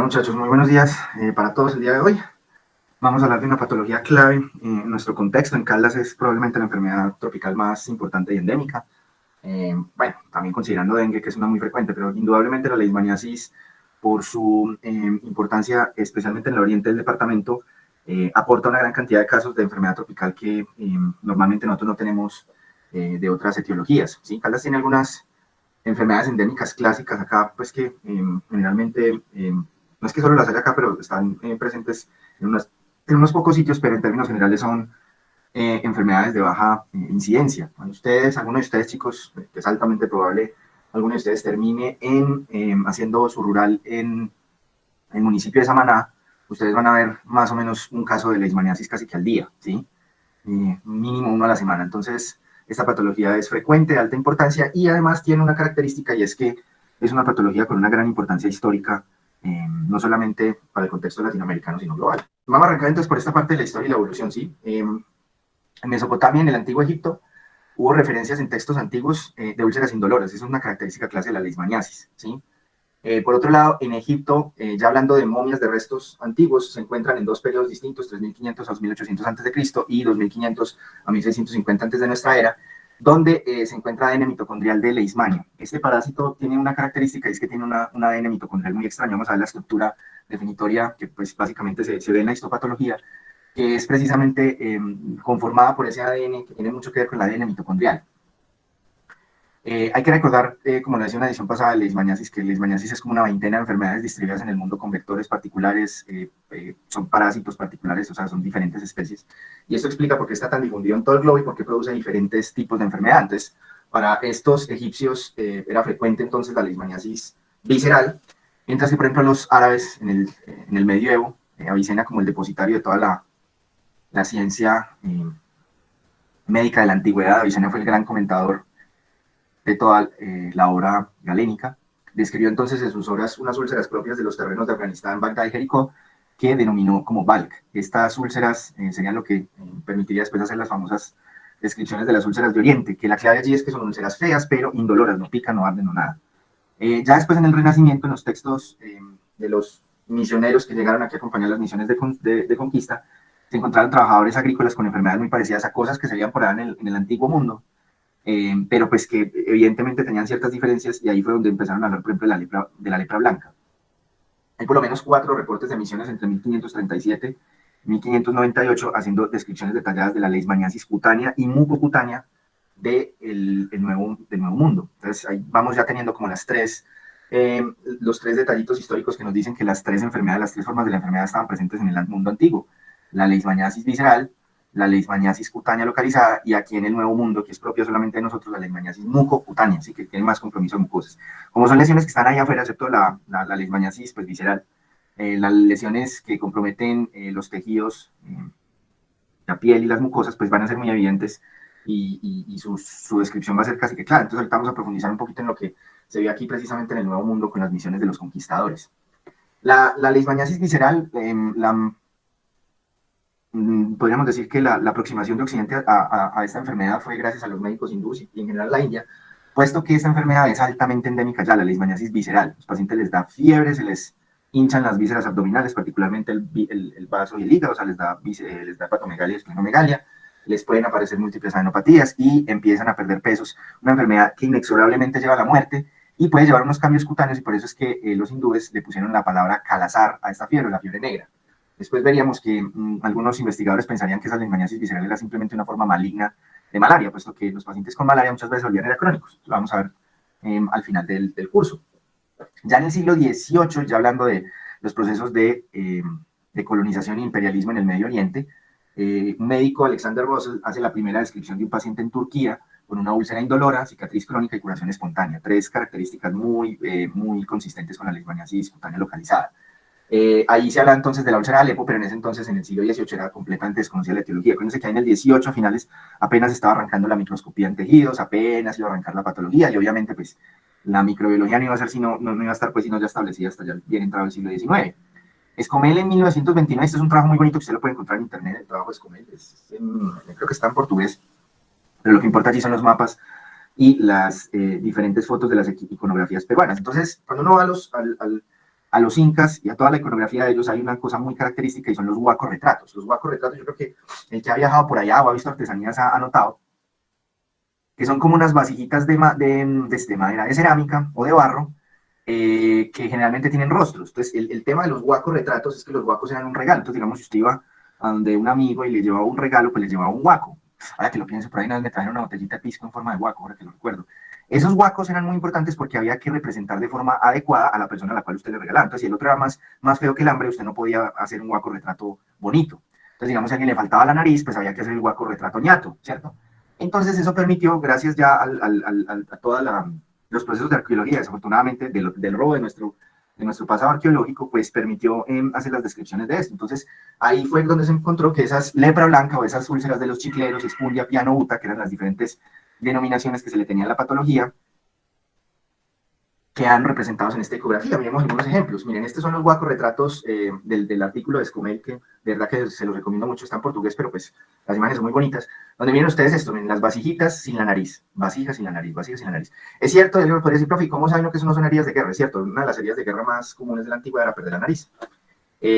Bueno, muchachos, muy buenos días para todos el día de hoy. Vamos a hablar de una patología clave en nuestro contexto. En Caldas es probablemente la enfermedad tropical más importante y endémica. Bueno, también considerando dengue, que es una muy frecuente, pero indudablemente la leishmaniasis, por su importancia, especialmente en el oriente del departamento, aporta una gran cantidad de casos de enfermedad tropical que normalmente nosotros no tenemos de otras etiologías, ¿sí? Caldas tiene algunas enfermedades endémicas clásicas acá, pues que generalmente, no es que solo las haya acá, pero están presentes en unos pocos sitios, pero en términos generales son enfermedades de baja incidencia. Cuando ustedes, alguno de ustedes chicos, que es altamente probable, alguno de ustedes termine haciendo su rural en el municipio de Samaná, ustedes van a ver más o menos un caso de leishmaniasis casi que al día, ¿sí? Mínimo uno a la semana. Entonces, esta patología es frecuente, de alta importancia y además tiene una característica y es que es una patología con una gran importancia histórica, no solamente para el contexto latinoamericano, sino global. Vamos a arrancar entonces por esta parte de la historia y la evolución, ¿sí? En Mesopotamia, en el Antiguo Egipto, hubo referencias en textos antiguos de úlceras indoloras. Esa es una característica clase de la leishmaniasis, ¿sí? Por otro lado, en Egipto, ya hablando de momias de restos antiguos, se encuentran en dos periodos distintos, 3500 a 2800 a.C. y 2500 a 1650 antes de nuestra era, donde se encuentra ADN mitocondrial de leishmanio. Este parásito tiene una característica, es que tiene un ADN mitocondrial muy extraño. Vamos a ver la estructura definitoria que pues, básicamente se ve en la histopatología, que es precisamente conformada por ese ADN que tiene mucho que ver con el ADN mitocondrial. Hay que recordar, como lo decía en una edición pasada de leishmaniasis, que leishmaniasis es como una veintena de enfermedades distribuidas en el mundo con vectores particulares, son parásitos particulares, o sea, son diferentes especies. Y esto explica por qué está tan difundido en todo el globo y por qué produce diferentes tipos de enfermedad. Entonces, para estos egipcios era frecuente entonces la leishmaniasis visceral, mientras que, por ejemplo, los árabes en el medioevo, Avicena como el depositario de toda la ciencia médica de la antigüedad, Avicena fue el gran comentador de toda la obra galénica. Describió entonces en sus obras unas úlceras propias de los terrenos de Afganistán, Bagdad y Jericó, que denominó como Balk. Estas úlceras serían lo que permitiría después hacer las famosas descripciones de las úlceras de Oriente, que la clave allí es que son úlceras feas, pero indoloras, no pican, no arden, no nada. Ya después en el Renacimiento, en los textos de los misioneros que llegaron aquí a acompañar las misiones de conquista, se encontraron trabajadores agrícolas con enfermedades muy parecidas a cosas que se veían por allá en el antiguo mundo, pero pues que evidentemente tenían ciertas diferencias y ahí fue donde empezaron a hablar, por ejemplo, de la lepra blanca. Hay por lo menos 4 reportes de misiones entre 1537 y 1598 haciendo descripciones detalladas de la leishmaniasis cutánea y mucocutánea del nuevo mundo. Entonces ahí vamos ya teniendo como los tres detallitos históricos que nos dicen que las tres enfermedades, las tres formas de la enfermedad estaban presentes en el mundo antiguo. La leishmaniasis visceral, la leishmaniasis cutánea localizada y aquí en el nuevo mundo, que es propia solamente de nosotros, la leishmaniasis mucocutánea, así que tiene más compromiso de mucosas. Como son lesiones que están ahí afuera, excepto la leishmaniasis pues, visceral, las lesiones que comprometen los tejidos, la piel y las mucosas, pues van a ser muy evidentes y su descripción va a ser casi que clara. Entonces ahorita vamos a profundizar un poquito en lo que se ve aquí precisamente en el nuevo mundo con las misiones de los conquistadores. La leishmaniasis visceral, podríamos decir que la aproximación de Occidente a esta enfermedad fue gracias a los médicos hindúes y en general la India, puesto que esta enfermedad es altamente endémica ya, la leishmaniasis visceral. Los pacientes les da fiebre, se les hinchan las vísceras abdominales, particularmente el vaso y el hígado, o sea, les da hepatomegalia y esplenomegalia, les pueden aparecer múltiples adenopatías y empiezan a perder pesos. Una enfermedad que inexorablemente lleva a la muerte y puede llevar unos cambios cutáneos y por eso es que los hindúes le pusieron la palabra calazar a esta fiebre, la fiebre negra. Después veríamos que algunos investigadores pensarían que esa leishmaniasis visceral era simplemente una forma maligna de malaria, puesto que los pacientes con malaria muchas veces volvían a ser crónicos. Lo vamos a ver al final del curso. Ya en el siglo XVIII, ya hablando de los procesos de colonización e imperialismo en el Medio Oriente, un médico, Alexander Russell, hace la primera descripción de un paciente en Turquía con una úlcera indolora, cicatriz crónica y curación espontánea. Tres características muy consistentes con la leishmaniasis cutánea localizada. Ahí se habla entonces de la úlcera de Alepo, pero en ese entonces, en el siglo XVIII, era completamente desconocida la etiología. Acuérdense que en el XVIII, a finales, apenas estaba arrancando la microscopía en tejidos, apenas iba a arrancar la patología, y obviamente, pues, la microbiología no iba a ser no iba a estar, pues, sino ya establecida hasta ya bien entrado el siglo XIX. Escomel en 1929, este es un trabajo muy bonito que usted lo puede encontrar en internet, el trabajo de Escomel, creo que está en portugués, pero lo que importa allí son los mapas y las diferentes fotos de las iconografías peruanas. Entonces, cuando uno va a los incas y a toda la iconografía de ellos hay una cosa muy característica y son los huacos retratos. Los huacos retratos, yo creo que el que ha viajado por allá o ha visto artesanías ha notado que son como unas vasijitas de madera, de cerámica o de barro, que generalmente tienen rostros. Entonces, el tema de los huacos retratos es que los huacos eran un regalo. Entonces, digamos, si usted iba a donde un amigo y le llevaba un regalo, pues le llevaba un huaco. Ahora que lo pienso, por ahí una vez me trajeron una botellita de pisco en forma de huaco, ahora que lo recuerdo. Esos huacos eran muy importantes porque había que representar de forma adecuada a la persona a la cual usted le regalaba. Entonces, si el otro era más feo que el hambre, usted no podía hacer un huaco retrato bonito. Entonces, digamos, si a alguien le faltaba la nariz, pues había que hacer el huaco retrato ñato, ¿cierto? Entonces, eso permitió, gracias ya a todos los procesos de arqueología, desafortunadamente, del robo de nuestro pasado arqueológico, pues permitió hacer las descripciones de esto. Entonces, ahí fue donde se encontró que esas lepra blanca o esas úlceras de los chicleros, expundia, piano, uta, que eran las diferentes denominaciones que se le tenían a la patología, quedan representados en esta ecografía. Miremos algunos ejemplos. Miren, estos son los huacos retratos del artículo de Escomel, que de verdad que se los recomiendo mucho, está en portugués, pero pues las imágenes son muy bonitas. Donde miren ustedes esto, miren, las vasijitas sin la nariz, vasijas sin la nariz, vasijas sin la nariz. Es cierto, yo podría decir, profe, ¿cómo saben que eso no son heridas de guerra? Es cierto, una de las heridas de guerra más comunes de la antigüedad era perder la nariz.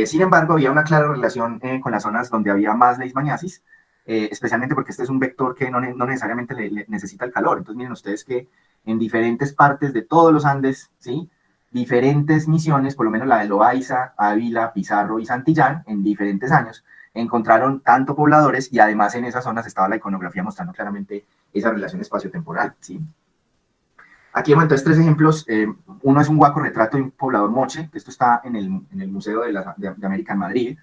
Sin embargo, había una clara relación con las zonas donde había más leishmaniasis, especialmente porque este es un vector que no necesariamente le necesita el calor. Entonces, miren ustedes que en diferentes partes de todos los Andes, ¿sí? Diferentes misiones, por lo menos la de Loaiza, Ávila, Pizarro y Santillán, en diferentes años, encontraron tanto pobladores y además en esas zonas estaba la iconografía mostrando claramente esa relación espaciotemporal, ¿sí? Aquí hemos entonces tres ejemplos. Uno es un huaco retrato de un poblador moche, que esto está en el Museo de América en Madrid,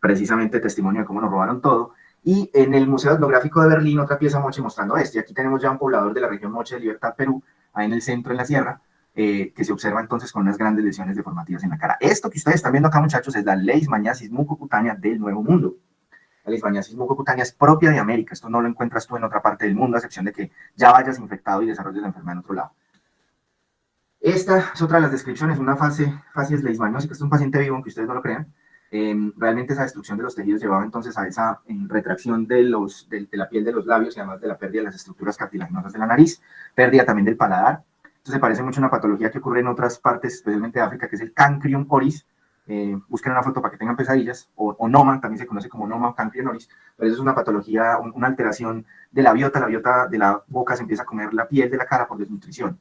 precisamente testimonio de cómo nos robaron todo. Y en el Museo Etnográfico de Berlín, otra pieza moche mostrando esto. Y aquí tenemos ya un poblador de la región moche de Libertad, Perú, ahí en el centro, en la sierra, que se observa entonces con unas grandes lesiones deformativas en la cara. Esto que ustedes están viendo acá, muchachos, es la leishmaniasis mucocutánea del Nuevo Mundo. La leishmaniasis mucocutánea es propia de América. Esto no lo encuentras tú en otra parte del mundo, a excepción de que ya vayas infectado y desarrolles la enfermedad en otro lado. Esta es otra de las descripciones, una facies leishmaniosica. Este es un paciente vivo, aunque ustedes no lo crean. Realmente esa destrucción de los tejidos llevaba entonces a esa retracción de la piel de los labios y además de la pérdida de las estructuras cartilaginosas de la nariz, pérdida también del paladar. Entonces se parece mucho a una patología que ocurre en otras partes, especialmente de África, que es el Cancrium oris. Busquen una foto para que tengan pesadillas, o Noma, también se conoce como Noma o Cancrium oris, pero eso es una patología, una alteración de la biota de la boca se empieza a comer la piel de la cara por desnutrición.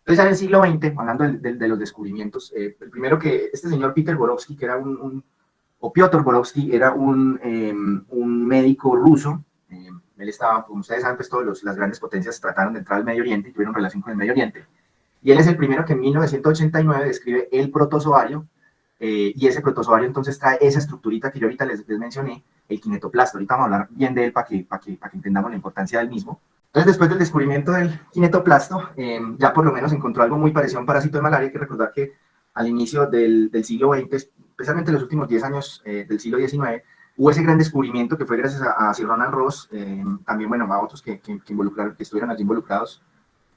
Entonces, en el siglo XX, hablando de los descubrimientos, el primero que este señor Peter Borovsky, que era o Piotr Borovsky, era un médico ruso. Él estaba, como ustedes saben, pues todas las grandes potencias trataron de entrar al Medio Oriente y tuvieron relación con el Medio Oriente. Y él es el primero que en 1989 describe el protozoario, y ese protozoario entonces trae esa estructurita que yo ahorita les mencioné, el kinetoplasto. Ahorita vamos a hablar bien de él para que entendamos la importancia del mismo. Entonces, después del descubrimiento del kinetoplasto, ya por lo menos encontró algo muy parecido a un parásito de malaria. Hay que recordar que al inicio del siglo XX, especialmente en los últimos 10 años del siglo XIX, hubo ese gran descubrimiento que fue gracias a Sir Ronald Ross, también, bueno, a otros que estuvieron allí involucrados,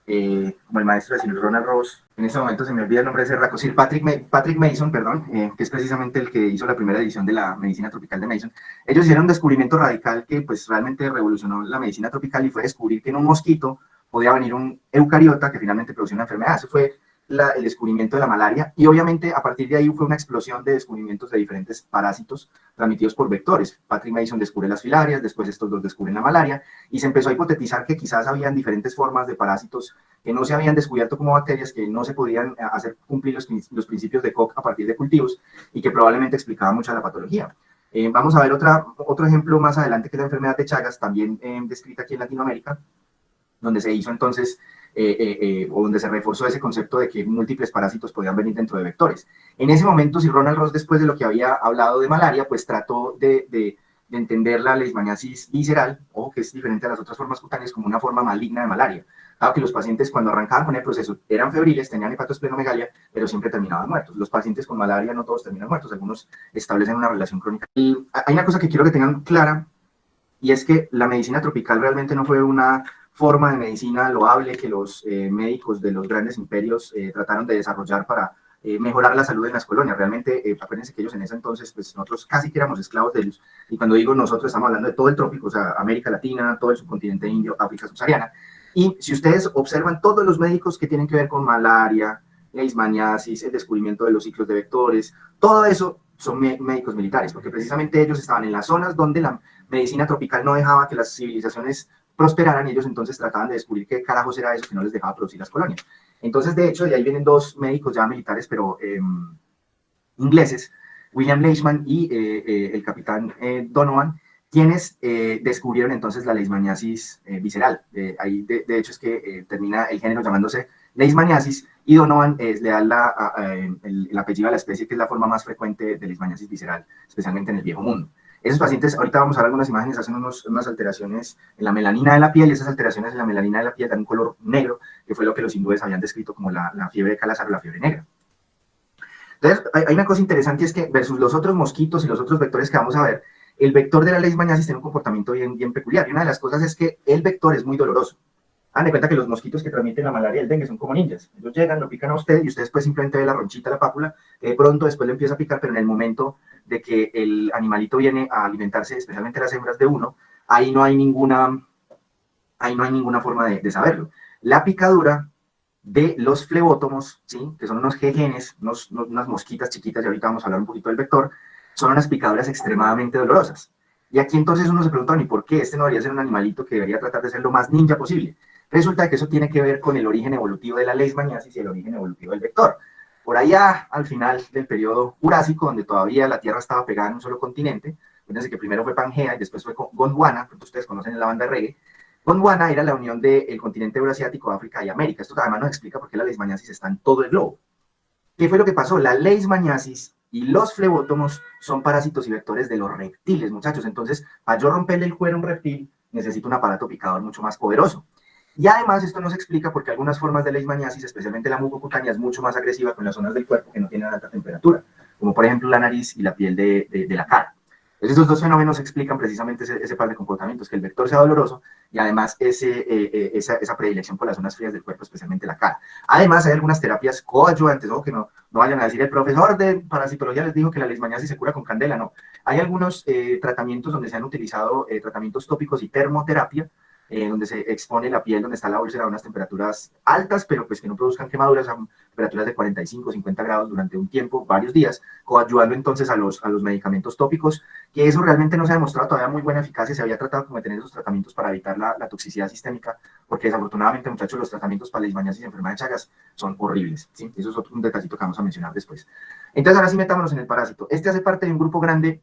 como el maestro de Sir Ronald Ross. En este momento se me olvida el nombre de ese raco, Sir Patrick Mason, perdón, que es precisamente el que hizo la primera edición de la medicina tropical de Mason. Ellos hicieron un descubrimiento radical que pues realmente revolucionó la medicina tropical y fue descubrir que en un mosquito podía venir un eucariota que finalmente producía una enfermedad. Eso fue el descubrimiento de la malaria, y obviamente a partir de ahí fue una explosión de descubrimientos de diferentes parásitos transmitidos por vectores. Patrick Mason descubre las filarias, después estos dos descubren la malaria, y se empezó a hipotetizar que quizás habían diferentes formas de parásitos que no se habían descubierto como bacterias, que no se podían hacer cumplir los principios de Koch a partir de cultivos, y que probablemente explicaban mucha de la patología. Vamos a ver otro ejemplo más adelante, que es la enfermedad de Chagas, también descrita aquí en Latinoamérica, donde se hizo entonces o donde se reforzó ese concepto de que múltiples parásitos podían venir dentro de vectores. En ese momento, Sir Ronald Ross, después de lo que había hablado de malaria, pues trató de entender la leishmaniasis visceral, o que es diferente a las otras formas cutáneas, como una forma maligna de malaria. Claro que los pacientes, cuando arrancaban con el proceso, eran febriles, tenían hepatosplenomegalia, pero siempre terminaban muertos. Los pacientes con malaria no todos terminan muertos, algunos establecen una relación crónica. Y hay una cosa que quiero que tengan clara, y es que la medicina tropical realmente no fue una forma de medicina loable que los médicos de los grandes imperios trataron de desarrollar para mejorar la salud en las colonias. Realmente, acuérdense que ellos en ese entonces, pues nosotros casi que éramos esclavos de ellos, y cuando digo nosotros estamos hablando de todo el trópico, o sea, América Latina, todo el subcontinente indio, África subsahariana. Y si ustedes observan todos los médicos que tienen que ver con malaria, leishmaniasis, el descubrimiento de los ciclos de vectores, todo eso son médicos militares, porque precisamente ellos estaban en las zonas donde la medicina tropical no dejaba que las civilizaciones prosperaran, y ellos entonces trataban de descubrir qué carajos era eso que no les dejaba producir las colonias. Entonces, de hecho, de ahí vienen dos médicos ya militares, pero ingleses, William Leishman y el capitán Donovan, quienes descubrieron entonces la leishmaniasis visceral. Ahí, de hecho, es que termina el género llamándose leishmaniasis, y Donovan le da el apellido a la especie, que es la forma más frecuente de leishmaniasis visceral, especialmente en el Viejo Mundo. Esos pacientes, ahorita vamos a ver algunas imágenes, hacen unas alteraciones en la melanina de la piel, y esas alteraciones en la melanina de la piel dan un color negro, que fue lo que los hindúes habían descrito como la fiebre de Kala-Azar o la fiebre negra. Entonces, hay una cosa interesante, es que versus los otros mosquitos y los otros vectores que vamos a ver, el vector de la leishmaniasis tiene un comportamiento bien peculiar, y una de las cosas es que el vector es muy doloroso. Hagan de cuenta que los mosquitos que transmiten la malaria y el dengue son como ninjas. Ellos llegan, lo pican a usted, y usted después simplemente ve la ronchita, la pápula, que de pronto después le empieza a picar, pero en el momento de que el animalito viene a alimentarse, especialmente las hembras de uno, ahí no hay ninguna forma de saberlo. La picadura de los flebótomos, ¿sí?, que son unos jejenes, unas mosquitas chiquitas, y ahorita vamos a hablar un poquito del vector, son unas picaduras extremadamente dolorosas. Y aquí entonces uno se pregunta, ¿y por qué este no debería ser un animalito que debería tratar de ser lo más ninja posible? Resulta que eso tiene que ver con el origen evolutivo de la leishmaniasis y el origen evolutivo del vector. Por allá, al final del periodo Jurásico, donde todavía la Tierra estaba pegada en un solo continente, fíjense que primero fue Pangea y después fue Gondwana, que ustedes conocen en la banda de reggae. Gondwana era la unión del continente euroasiático, África y América. Esto además nos explica por qué la leishmaniasis está en todo el globo. ¿Qué fue lo que pasó? La leishmaniasis y los flebótomos son parásitos y vectores de los reptiles, muchachos. Entonces, para yo romperle el cuero a un reptil, necesito un aparato picador mucho más poderoso. Y además esto nos explica por qué algunas formas de leishmaniasis, especialmente la mucocutánea, es mucho más agresiva con las zonas del cuerpo que no tienen alta temperatura, como por ejemplo la nariz y la piel de la cara. Entonces, estos dos fenómenos explican precisamente ese par de comportamientos, que el vector sea doloroso y además esa predilección por las zonas frías del cuerpo, especialmente la cara. Además, hay algunas terapias coadyuvantes, ojo, que no vayan a decir, el profesor de parasitología les dijo que la leishmaniasis se cura con candela. No, hay algunos tratamientos donde se han utilizado tratamientos tópicos y termoterapia, donde se expone la piel, donde está la úlcera, a unas temperaturas altas, pero pues que no produzcan quemaduras, a temperaturas de 45, 50 grados durante un tiempo, varios días, coadyuvando entonces a los medicamentos tópicos, que eso realmente no se ha demostrado todavía muy buena eficacia. Se había tratado como de tener esos tratamientos para evitar la toxicidad sistémica, porque desafortunadamente, muchachos, los tratamientos para leishmaniasis y enfermedad de Chagas son horribles, ¿sí? Eso es un detallito que vamos a mencionar después. Entonces, ahora sí metámonos en el parásito. Este hace parte de un grupo grande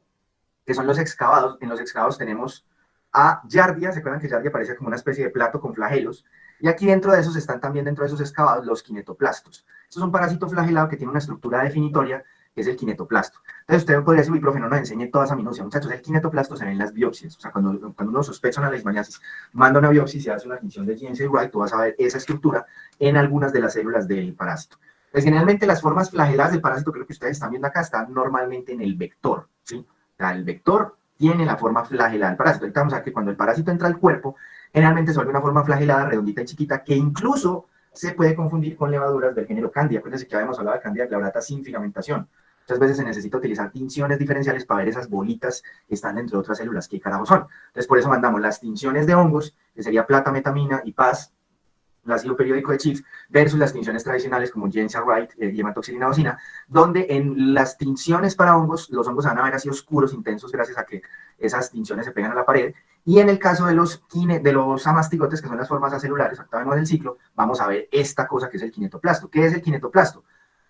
que son los excavados. En los excavados tenemos a Giardia. ¿Se acuerdan que Giardia parece como una especie de plato con flagelos? Y aquí dentro de esos están también, dentro de esos excavados, los kinetoplastos. Estos son un parásito flagelado que tiene una estructura definitoria, que es el kinetoplasto. Entonces usted podría decir, profe, no nos enseñe toda esa minucia. Muchachos, el kinetoplasto se ve en las biopsias. O sea, cuando uno sospecha una leishmaniasis, manda una biopsia y se hace una tinción de Ginseng Wright, tú vas a ver esa estructura en algunas de las células del parásito. Pues generalmente las formas flageladas del parásito, que es lo que ustedes están viendo acá, están normalmente en el vector, ¿sí? O sea, el vector tiene la forma flagelada del parásito. Ahorita vamos a ver que cuando el parásito entra al cuerpo, generalmente se vuelve una forma flagelada, redondita y chiquita, que incluso se puede confundir con levaduras del género Candida. Acuérdense que habíamos hablado de Candida glabrata sin filamentación. Muchas veces se necesita utilizar tinciones diferenciales para ver esas bolitas que están dentro de otras células, qué carajo son. Entonces, por eso mandamos las tinciones de hongos, que sería plata, metamina y PAS, el ácido periódico de Chief, versus las tinciones tradicionales como Ginseng Wright y hematoxilina bocina, donde en las tinciones para hongos, los hongos van a ver así oscuros, intensos, gracias a que esas tinciones se pegan a la pared, y en el caso de los amastigotes, que son las formas acelulares, acá vemos el ciclo, vamos a ver esta cosa que es el kinetoplasto. ¿Qué es el kinetoplasto?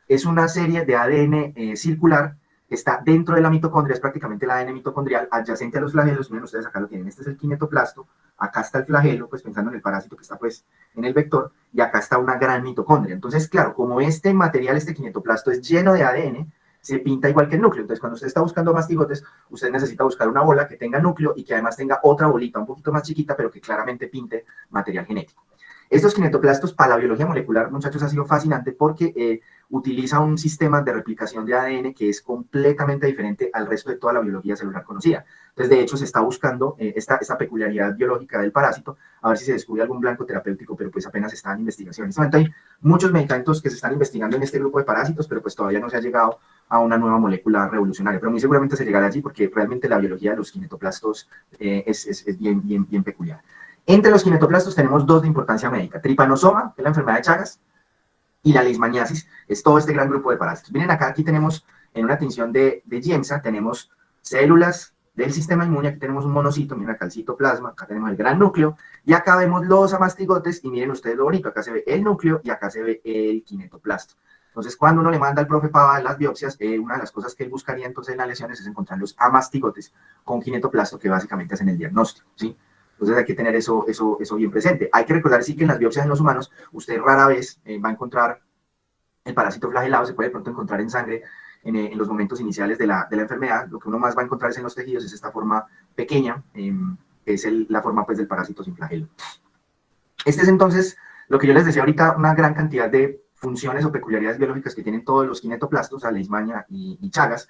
Es una serie de ADN circular que está dentro de la mitocondria, es prácticamente el ADN mitocondrial adyacente a los flagelos. Miren, ustedes acá lo tienen, este es el kinetoplasto, acá está el flagelo, pues pensando en el parásito que está pues en el vector, y acá está una gran mitocondria. Entonces, claro, como este material, este kinetoplasto es lleno de ADN, se pinta igual que el núcleo. Entonces, cuando usted está buscando mastigotes, usted necesita buscar una bola que tenga núcleo y que además tenga otra bolita un poquito más chiquita, pero que claramente pinte material genético. Estos kinetoplastos para la biología molecular, muchachos, ha sido fascinante porque utiliza un sistema de replicación de ADN que es completamente diferente al resto de toda la biología celular conocida. Entonces, de hecho, se está buscando esta peculiaridad biológica del parásito, a ver si se descubre algún blanco terapéutico, pero pues apenas está en investigación. En este momento hay muchos medicamentos que se están investigando en este grupo de parásitos, pero pues todavía no se ha llegado a una nueva molécula revolucionaria, pero muy seguramente se llegará allí porque realmente la biología de los kinetoplastos es bien peculiar. Entre los kinetoplastos tenemos dos de importancia médica: tripanosoma, que es la enfermedad de Chagas, Y la leishmaniasis es todo este gran grupo de parásitos. Miren acá, aquí tenemos en una tinción de Giemsa, tenemos células del sistema inmune, aquí tenemos un monocito, miren acá el citoplasma, acá tenemos el gran núcleo, y acá vemos los amastigotes, y miren ustedes lo bonito, acá se ve el núcleo y acá se ve el kinetoplasto. Entonces, cuando uno le manda al profe Pava las biopsias, una de las cosas que él buscaría entonces en las lesiones es encontrar los amastigotes con kinetoplasto que básicamente hacen el diagnóstico, ¿sí? Entonces hay que tener eso bien presente. Hay que recordar sí que en las biopsias en los humanos, usted rara vez va a encontrar el parásito flagelado, se puede de pronto encontrar en sangre en los momentos iniciales de la enfermedad. Lo que uno más va a encontrar es en los tejidos, es esta forma pequeña, que es la forma pues, del parásito sin flagelo. Este es entonces, lo que yo les decía ahorita, una gran cantidad de funciones o peculiaridades biológicas que tienen todos los kinetoplastos, a Leishmania y Chagas,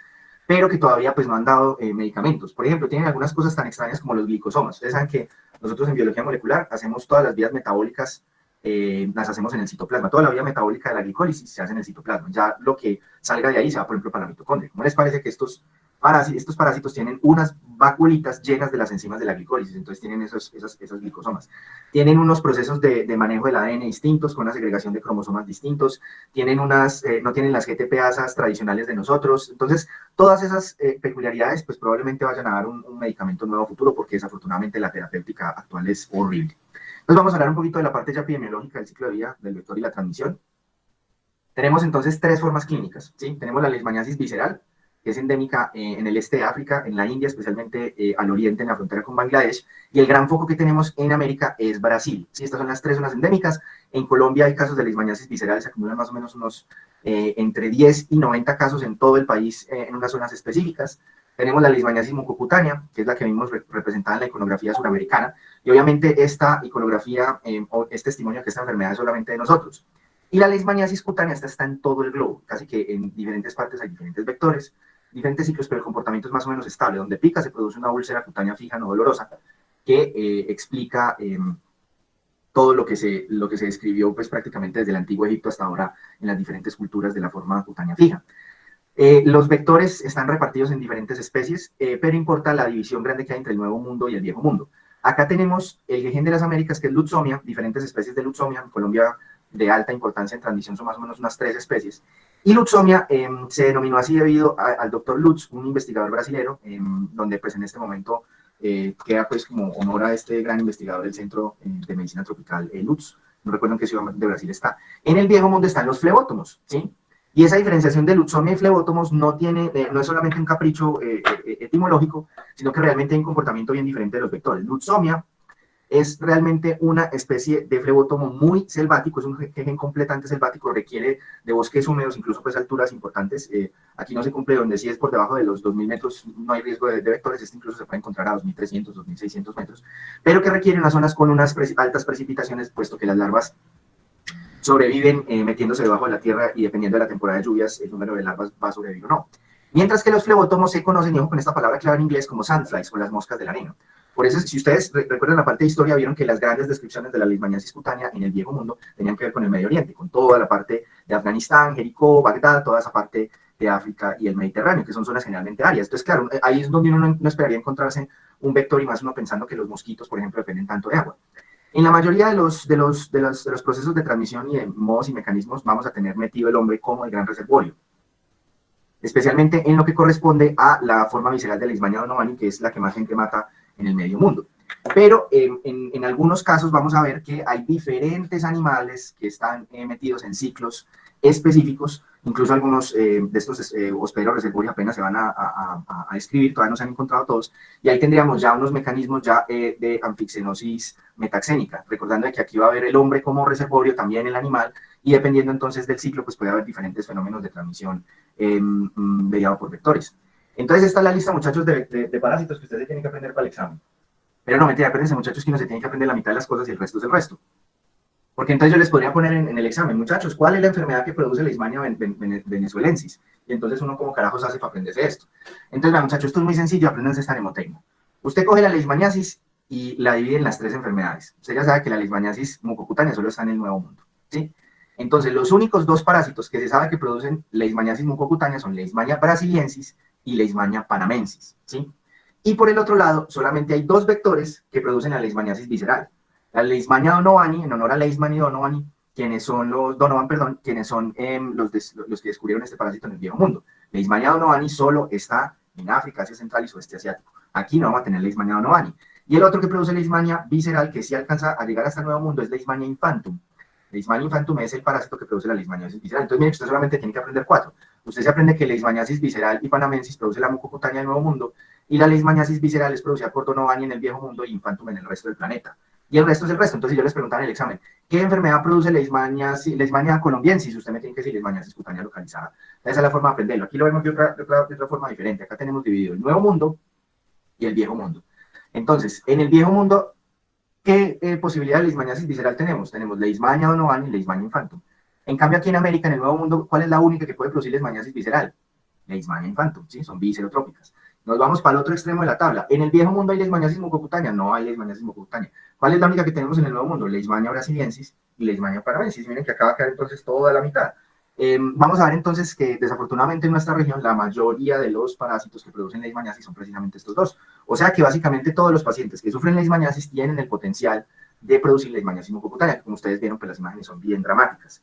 pero que todavía pues no han dado medicamentos. Por ejemplo, tienen algunas cosas tan extrañas como los glicosomas. Ustedes saben que nosotros en biología molecular hacemos todas las vías metabólicas, las hacemos en el citoplasma. Toda la vía metabólica de la glicólisis se hace en el citoplasma. Ya lo que salga de ahí se va, por ejemplo, para la mitocondria. ¿Cómo les parece que estos parásitos tienen unas vacuolitas llenas de las enzimas de la glicólisis? Entonces tienen esos glicosomas. Tienen unos procesos de manejo del ADN distintos, con una segregación de cromosomas distintos. Tienen no tienen las GTPasas tradicionales de nosotros. Entonces, todas esas peculiaridades, pues probablemente vayan a dar un medicamento nuevo futuro, porque desafortunadamente la terapéutica actual es horrible. Entonces vamos a hablar un poquito de la parte ya epidemiológica del ciclo de vida del vector y la transmisión. Tenemos entonces tres formas clínicas, ¿sí? Tenemos la leishmaniasis visceral, que es endémica en el este de África, en la India, especialmente al oriente, en la frontera con Bangladesh, y el gran foco que tenemos en América es Brasil, ¿sí? Estas son las tres zonas endémicas. En Colombia hay casos de leishmaniasis visceral, se acumulan más o menos unos entre 10 y 90 casos en todo el país, en unas zonas específicas. Tenemos la leishmaniasis mucocutánea, que es la que vimos representada en la iconografía suramericana, y obviamente esta iconografía es testimonio que esta enfermedad es solamente de nosotros. Y la leishmaniasis cutánea está en todo el globo, casi que en diferentes partes hay diferentes vectores, diferentes ciclos, pero el comportamiento es más o menos estable. Donde pica se produce una úlcera cutánea fija no dolorosa que explica todo lo que se describió pues, prácticamente desde el antiguo Egipto hasta ahora en las diferentes culturas de la forma cutánea fija. Los vectores están repartidos en diferentes especies, pero importa la división grande que hay entre el Nuevo Mundo y el Viejo Mundo. Acá tenemos el jejen de las Américas, que es Lutzomia, diferentes especies de Lutzomia. En Colombia, de alta importancia en transmisión, son más o menos unas 3 especies. Y Lutzomia se denominó así debido al doctor Lutz, un investigador brasilero, donde pues en este momento queda pues como honor a este gran investigador del Centro de Medicina Tropical, Lutz. No recuerdo en qué ciudad de Brasil está. En el Viejo Mundo están los flebótomos, ¿sí? Y esa diferenciación de Lutzomia y flebótomos no es solamente un capricho etimológico, sino que realmente hay un comportamiento bien diferente de los vectores. Lutzomia es realmente una especie de flebótomo muy selvático, es un jejen completamente selvático, requiere de bosques húmedos, incluso pues alturas importantes. Aquí no se cumple, donde sí es por debajo de los 2.000 metros, no hay riesgo de vectores, este incluso se puede encontrar a 2.300, 2.600 metros, pero que requiere unas zonas con unas altas precipitaciones, puesto que las larvas sobreviven metiéndose debajo de la tierra y dependiendo de la temporada de lluvias, el número de larvas va a sobrevivir o no. Mientras que los flebótomos se conocen, y ojo con esta palabra clave en inglés, como sandflies o las moscas de la arena. Por eso, si ustedes recuerdan la parte de historia, vieron que las grandes descripciones de la leishmaniasis cutánea en el Viejo Mundo tenían que ver con el Medio Oriente, con toda la parte de Afganistán, Jericó, Bagdad, toda esa parte de África y el Mediterráneo, que son zonas generalmente áridas. Entonces, claro, ahí es donde uno no esperaría encontrarse un vector, y más uno pensando que los mosquitos, por ejemplo, dependen tanto de agua. En la mayoría de los procesos de transmisión y de modos y mecanismos vamos a tener metido el hombre como el gran reservorio, especialmente en lo que corresponde a la forma visceral de Leishmania donovani, que es la que más gente mata en el medio mundo. Pero en algunos casos vamos a ver que hay diferentes animales que están metidos en ciclos específicos, incluso algunos de estos hospederos reservorios apenas se van a describir, todavía no se han encontrado todos, y ahí tendríamos ya unos mecanismos ya de anfixenosis metaxénica, recordando que aquí va a haber el hombre como reservorio, también el animal, y dependiendo entonces del ciclo, pues puede haber diferentes fenómenos de transmisión mediado por vectores. Entonces esta es la lista, muchachos, de parásitos que ustedes tienen que aprender para el examen. Pero no, mentira, acuérdense, muchachos, que no se tienen que aprender la mitad de las cosas y el resto es el resto. Porque entonces yo les podría poner en el examen, muchachos, ¿cuál es la enfermedad que produce Leishmania venezuelensis? Y entonces uno como carajos hace para aprenderse esto. Entonces, muchachos, esto es muy sencillo, aprendanse esta mnemotecnia. Usted coge la leishmaniasis y la divide en las 3 enfermedades. Usted ya sabe que la leishmaniasis mucocutánea solo está en el Nuevo Mundo, ¿sí? Entonces, los únicos 2 parásitos que se sabe que producen leishmaniasis mucocutánea son Leishmania brasiliensis y Leishmania panamensis, ¿sí? Y por el otro lado, solamente hay 2 vectores que producen la leishmaniasis visceral. La Leishmania donovani, en honor a Leishman y Donovani, quienes son los Donovan, perdón, quienes son los que descubrieron este parásito en el Viejo Mundo. Leishmania donovani solo está en África, Asia Central y Sudeste Asiático. Aquí no vamos a tener Leishmania donovani. Y el otro que produce Leishmania visceral, que sí alcanza a llegar hasta el Nuevo Mundo, es Leishmania infantum. Leishmania infantum es el parásito que produce la leishmaniasis visceral. Entonces, miren, usted solamente tiene que aprender 4. Usted se aprende que leishmaniasis visceral y panamensis produce la mucocutánea del Nuevo Mundo, y la leishmaniasis visceral es producida por Donovani en el Viejo Mundo y infantum en el resto del planeta. Y el resto es el resto. Entonces, yo les preguntaba en el examen, ¿qué enfermedad produce Leishmania colombiensis? Usted me tiene que decir leishmaniasis cutánea localizada. Esa es la forma de aprenderlo. Aquí lo vemos de otra forma diferente. Acá tenemos dividido el Nuevo Mundo y el Viejo Mundo. Entonces, en el Viejo Mundo, ¿qué posibilidad de leishmaniasis visceral tenemos? Tenemos Leishmania donovani y Leishmania infantum. En cambio, aquí en América, en el Nuevo Mundo, ¿cuál es la única que puede producir leishmaniasis visceral? Leishmania infantum, ¿sí? Son viscerotrópicas. Nos vamos para el otro extremo de la tabla. En el Viejo Mundo hay leishmaniasis mucocutánea, no hay leishmaniasis mucocutánea. ¿Cuál es la única que tenemos en el Nuevo Mundo? Leishmania brasiliensis y Leishmania panamensis. Miren que acaba de quedar entonces toda la mitad. Vamos a ver entonces que desafortunadamente en nuestra región la mayoría de los parásitos que producen leishmaniasis son precisamente estos dos. O sea que básicamente todos los pacientes que sufren leishmaniasis tienen el potencial de producir leishmaniasis mucocutánea. Como ustedes vieron, pues las imágenes son bien dramáticas.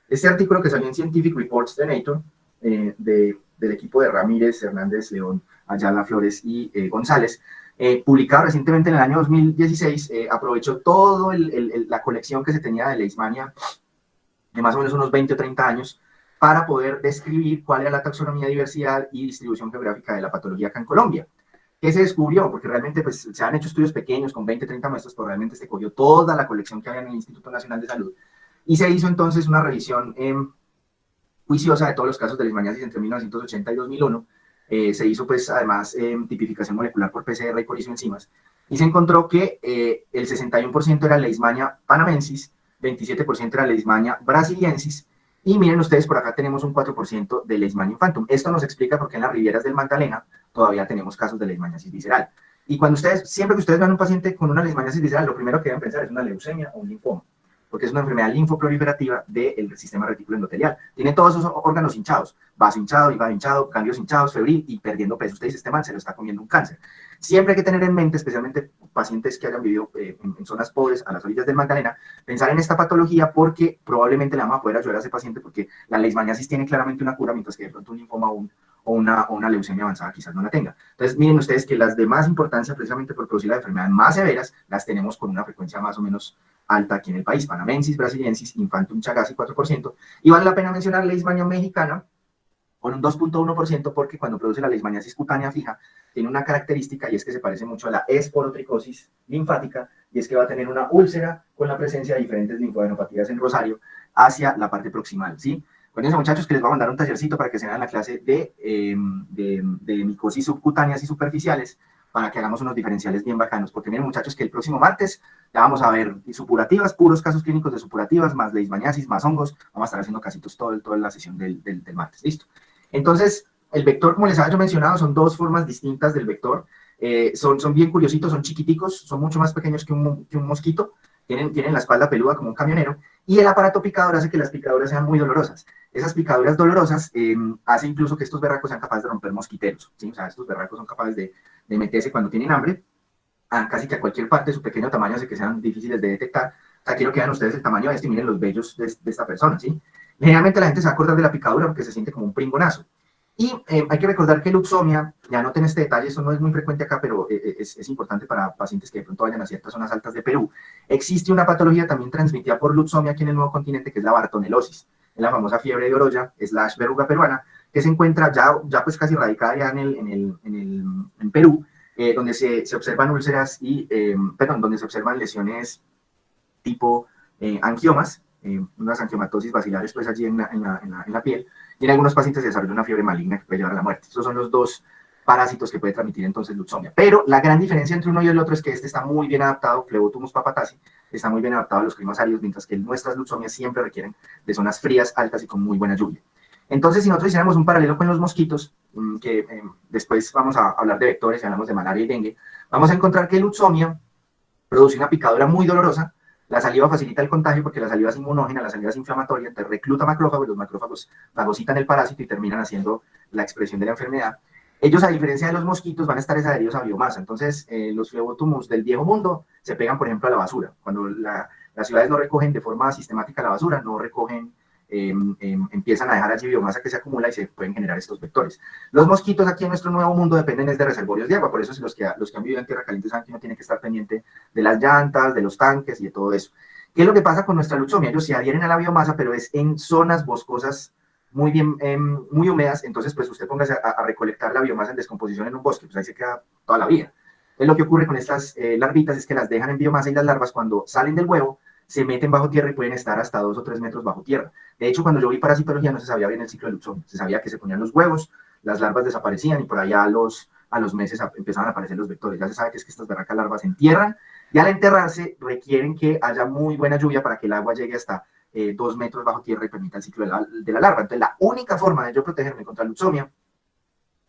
Este artículo que salió en Scientific Reports de Nature, del equipo de Ramírez, Hernández, León, Ayala, Flores y González, publicado recientemente en el año 2016, aprovechó toda la colección que se tenía de leishmania de más o menos unos 20 o 30 años para poder describir cuál era la taxonomía, diversidad y distribución geográfica de la patología acá en Colombia. ¿Qué se descubrió? Porque realmente pues, se han hecho estudios pequeños con 20 o 30 muestras, pero realmente se cogió toda la colección que había en el Instituto Nacional de Salud y se hizo entonces una revisión juiciosa de todos los casos de leishmaniasis entre 1980 y 2001. Se hizo pues además tipificación molecular por PCR y por isoenzimas, y se encontró que el 61% era Leishmania panamensis, 27% era Leishmania brasiliensis, y miren ustedes, por acá tenemos un 4% de Leishmania infantum. Esto nos explica por qué en las rivieras del Magdalena todavía tenemos casos de leishmaniasis visceral. Y cuando ustedes, siempre que ustedes vean un paciente con una leishmaniasis visceral, lo primero que deben pensar es una leucemia o un linfoma, porque es una enfermedad linfoproliferativa del sistema retículo endotelial. Tiene todos sus órganos hinchados, vaso hinchado, hígado hinchado, cambios hinchados, febril y perdiendo peso. Usted dice, este man se lo está comiendo un cáncer. Siempre hay que tener en mente, especialmente pacientes que hayan vivido en zonas pobres, a las orillas del Magdalena, pensar en esta patología porque probablemente le vamos a poder ayudar a ese paciente porque la leishmaniasis tiene claramente una cura, mientras que de pronto un linfoma o una leucemia avanzada quizás no la tenga. Entonces, miren ustedes que las de más importancia, precisamente por producir las enfermedades más severas, las tenemos con una frecuencia más o menos alta aquí en el país: panamensis, brasiliensis, infantum chagassi 4%, y vale la pena mencionar leishmania mexicana con un 2.1%, porque cuando produce la leishmaniasis cutánea fija, tiene una característica, y es que se parece mucho a la esporotricosis linfática, y es que va a tener una úlcera con la presencia de diferentes linfadenopatías en rosario hacia la parte proximal, ¿sí? Con eso, muchachos, que les voy a mandar un tallercito para que se vean la clase de micosis subcutáneas y superficiales, para que hagamos unos diferenciales bien bacanos, porque miren, muchachos, que el próximo martes ya vamos a ver supurativas, puros casos clínicos de supurativas, más leishmaniasis, más hongos. Vamos a estar haciendo casitos toda la sesión del martes, ¿listo? Entonces, el vector, como les había mencionado, son dos formas distintas del vector. Son bien curiositos, son chiquiticos, son mucho más pequeños que un mosquito, tienen la espalda peluda como un camionero, y el aparato picador hace que las picaduras sean muy dolorosas. Esas picaduras dolorosas hacen incluso que estos berracos sean capaces de romper mosquiteros, ¿sí? O sea, estos berracos son capaces de meterse cuando tienen hambre, casi que a cualquier parte de su pequeño tamaño, hace que sean difíciles de detectar. O sea, quiero que vean ustedes el tamaño de este y miren los vellos de esta persona, ¿sí? Generalmente la gente se va a acordar de la picadura porque se siente como un pringonazo. Y hay que recordar que Luxomia, ya noten este detalle, esto no es muy frecuente acá, pero es importante para pacientes que de pronto vayan a ciertas zonas altas de Perú. Existe una patología también transmitida por Luxomia aquí en el nuevo continente, que es la bartonelosis, la famosa fiebre de Oroya, / verruga peruana, que se encuentra ya pues casi radicada ya en Perú, donde se observan úlceras y, donde se observan lesiones tipo angiomas, unas angiomatosis bacilares pues allí en la piel, y en algunos pacientes se desarrolla una fiebre maligna que puede llevar a la muerte. Estos son los dos parásitos que puede transmitir entonces Luxomia. Pero la gran diferencia entre uno y el otro es que este está muy bien adaptado, Phlebotomus papatasi, está muy bien adaptado a los climas áridos, mientras que nuestras Luxomias siempre requieren de zonas frías, altas y con muy buena lluvia. Entonces, si nosotros hiciéramos un paralelo con los mosquitos, que después vamos a hablar de vectores y hablamos de malaria y dengue, vamos a encontrar que Luxomia produce una picadura muy dolorosa. La saliva facilita el contagio porque la saliva es inmunógena, la saliva es inflamatoria, te recluta macrófagos, los macrófagos fagocitan el parásito y terminan haciendo la expresión de la enfermedad. Ellos, a diferencia de los mosquitos, van a estar adheridos a biomasa. Entonces, los Phlebotomus del Viejo Mundo se pegan, por ejemplo, a la basura. Cuando Las ciudades no recogen de forma sistemática la basura, no recogen, empiezan a dejar allí biomasa que se acumula y se pueden generar estos vectores. Los mosquitos aquí en nuestro nuevo mundo dependen de reservorios de agua, por eso los que han vivido en tierra caliente saben que uno tiene que estar pendiente de las llantas, de los tanques y de todo eso. ¿Qué es lo que pasa con nuestra luxomia? Ellos se adhieren a la biomasa, pero es en zonas boscosas muy bien, muy húmedas, entonces pues usted póngase a recolectar la biomasa en descomposición en un bosque, pues ahí se queda toda la vida. Entonces lo que ocurre con estas larvitas es que las dejan en biomasa y las larvas cuando salen del huevo se meten bajo tierra y pueden estar hasta 2 o 3 metros bajo tierra. De hecho, cuando yo vi parasitología no se sabía bien el ciclo de luxomia, se sabía que se ponían los huevos, las larvas desaparecían y por allá a los meses empezaban a aparecer los vectores. Ya se sabe que es que estas berracas larvas se entierran y al enterrarse requieren que haya muy buena lluvia para que el agua llegue hasta 2 metros bajo tierra y permita el ciclo de la larva. Entonces, la única forma de yo protegerme contra luxomia,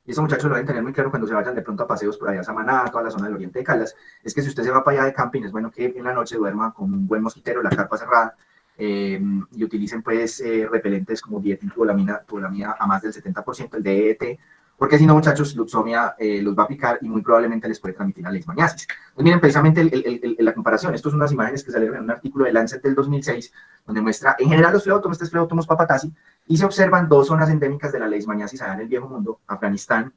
y eso muchachos lo deben tener muy claro cuando se vayan de pronto a paseos por allá a Samaná, toda la zona del oriente de Caldas, es que si usted se va para allá de camping, es bueno que en la noche duerma con un buen mosquitero, la carpa cerrada, y utilicen pues repelentes como dietiltuolamina a más del 70%, el DEET, porque si no, muchachos, luxomia los va a picar y muy probablemente les puede transmitir la leishmaniasis. Pues miren, precisamente la comparación, estos son unas imágenes que salieron en un artículo de Lancet del 2006, donde muestra en general los fleótomos, este es Phlebotomos papatasi, y se observan 2 zonas endémicas de la leishmaniasis allá en el viejo mundo, Afganistán,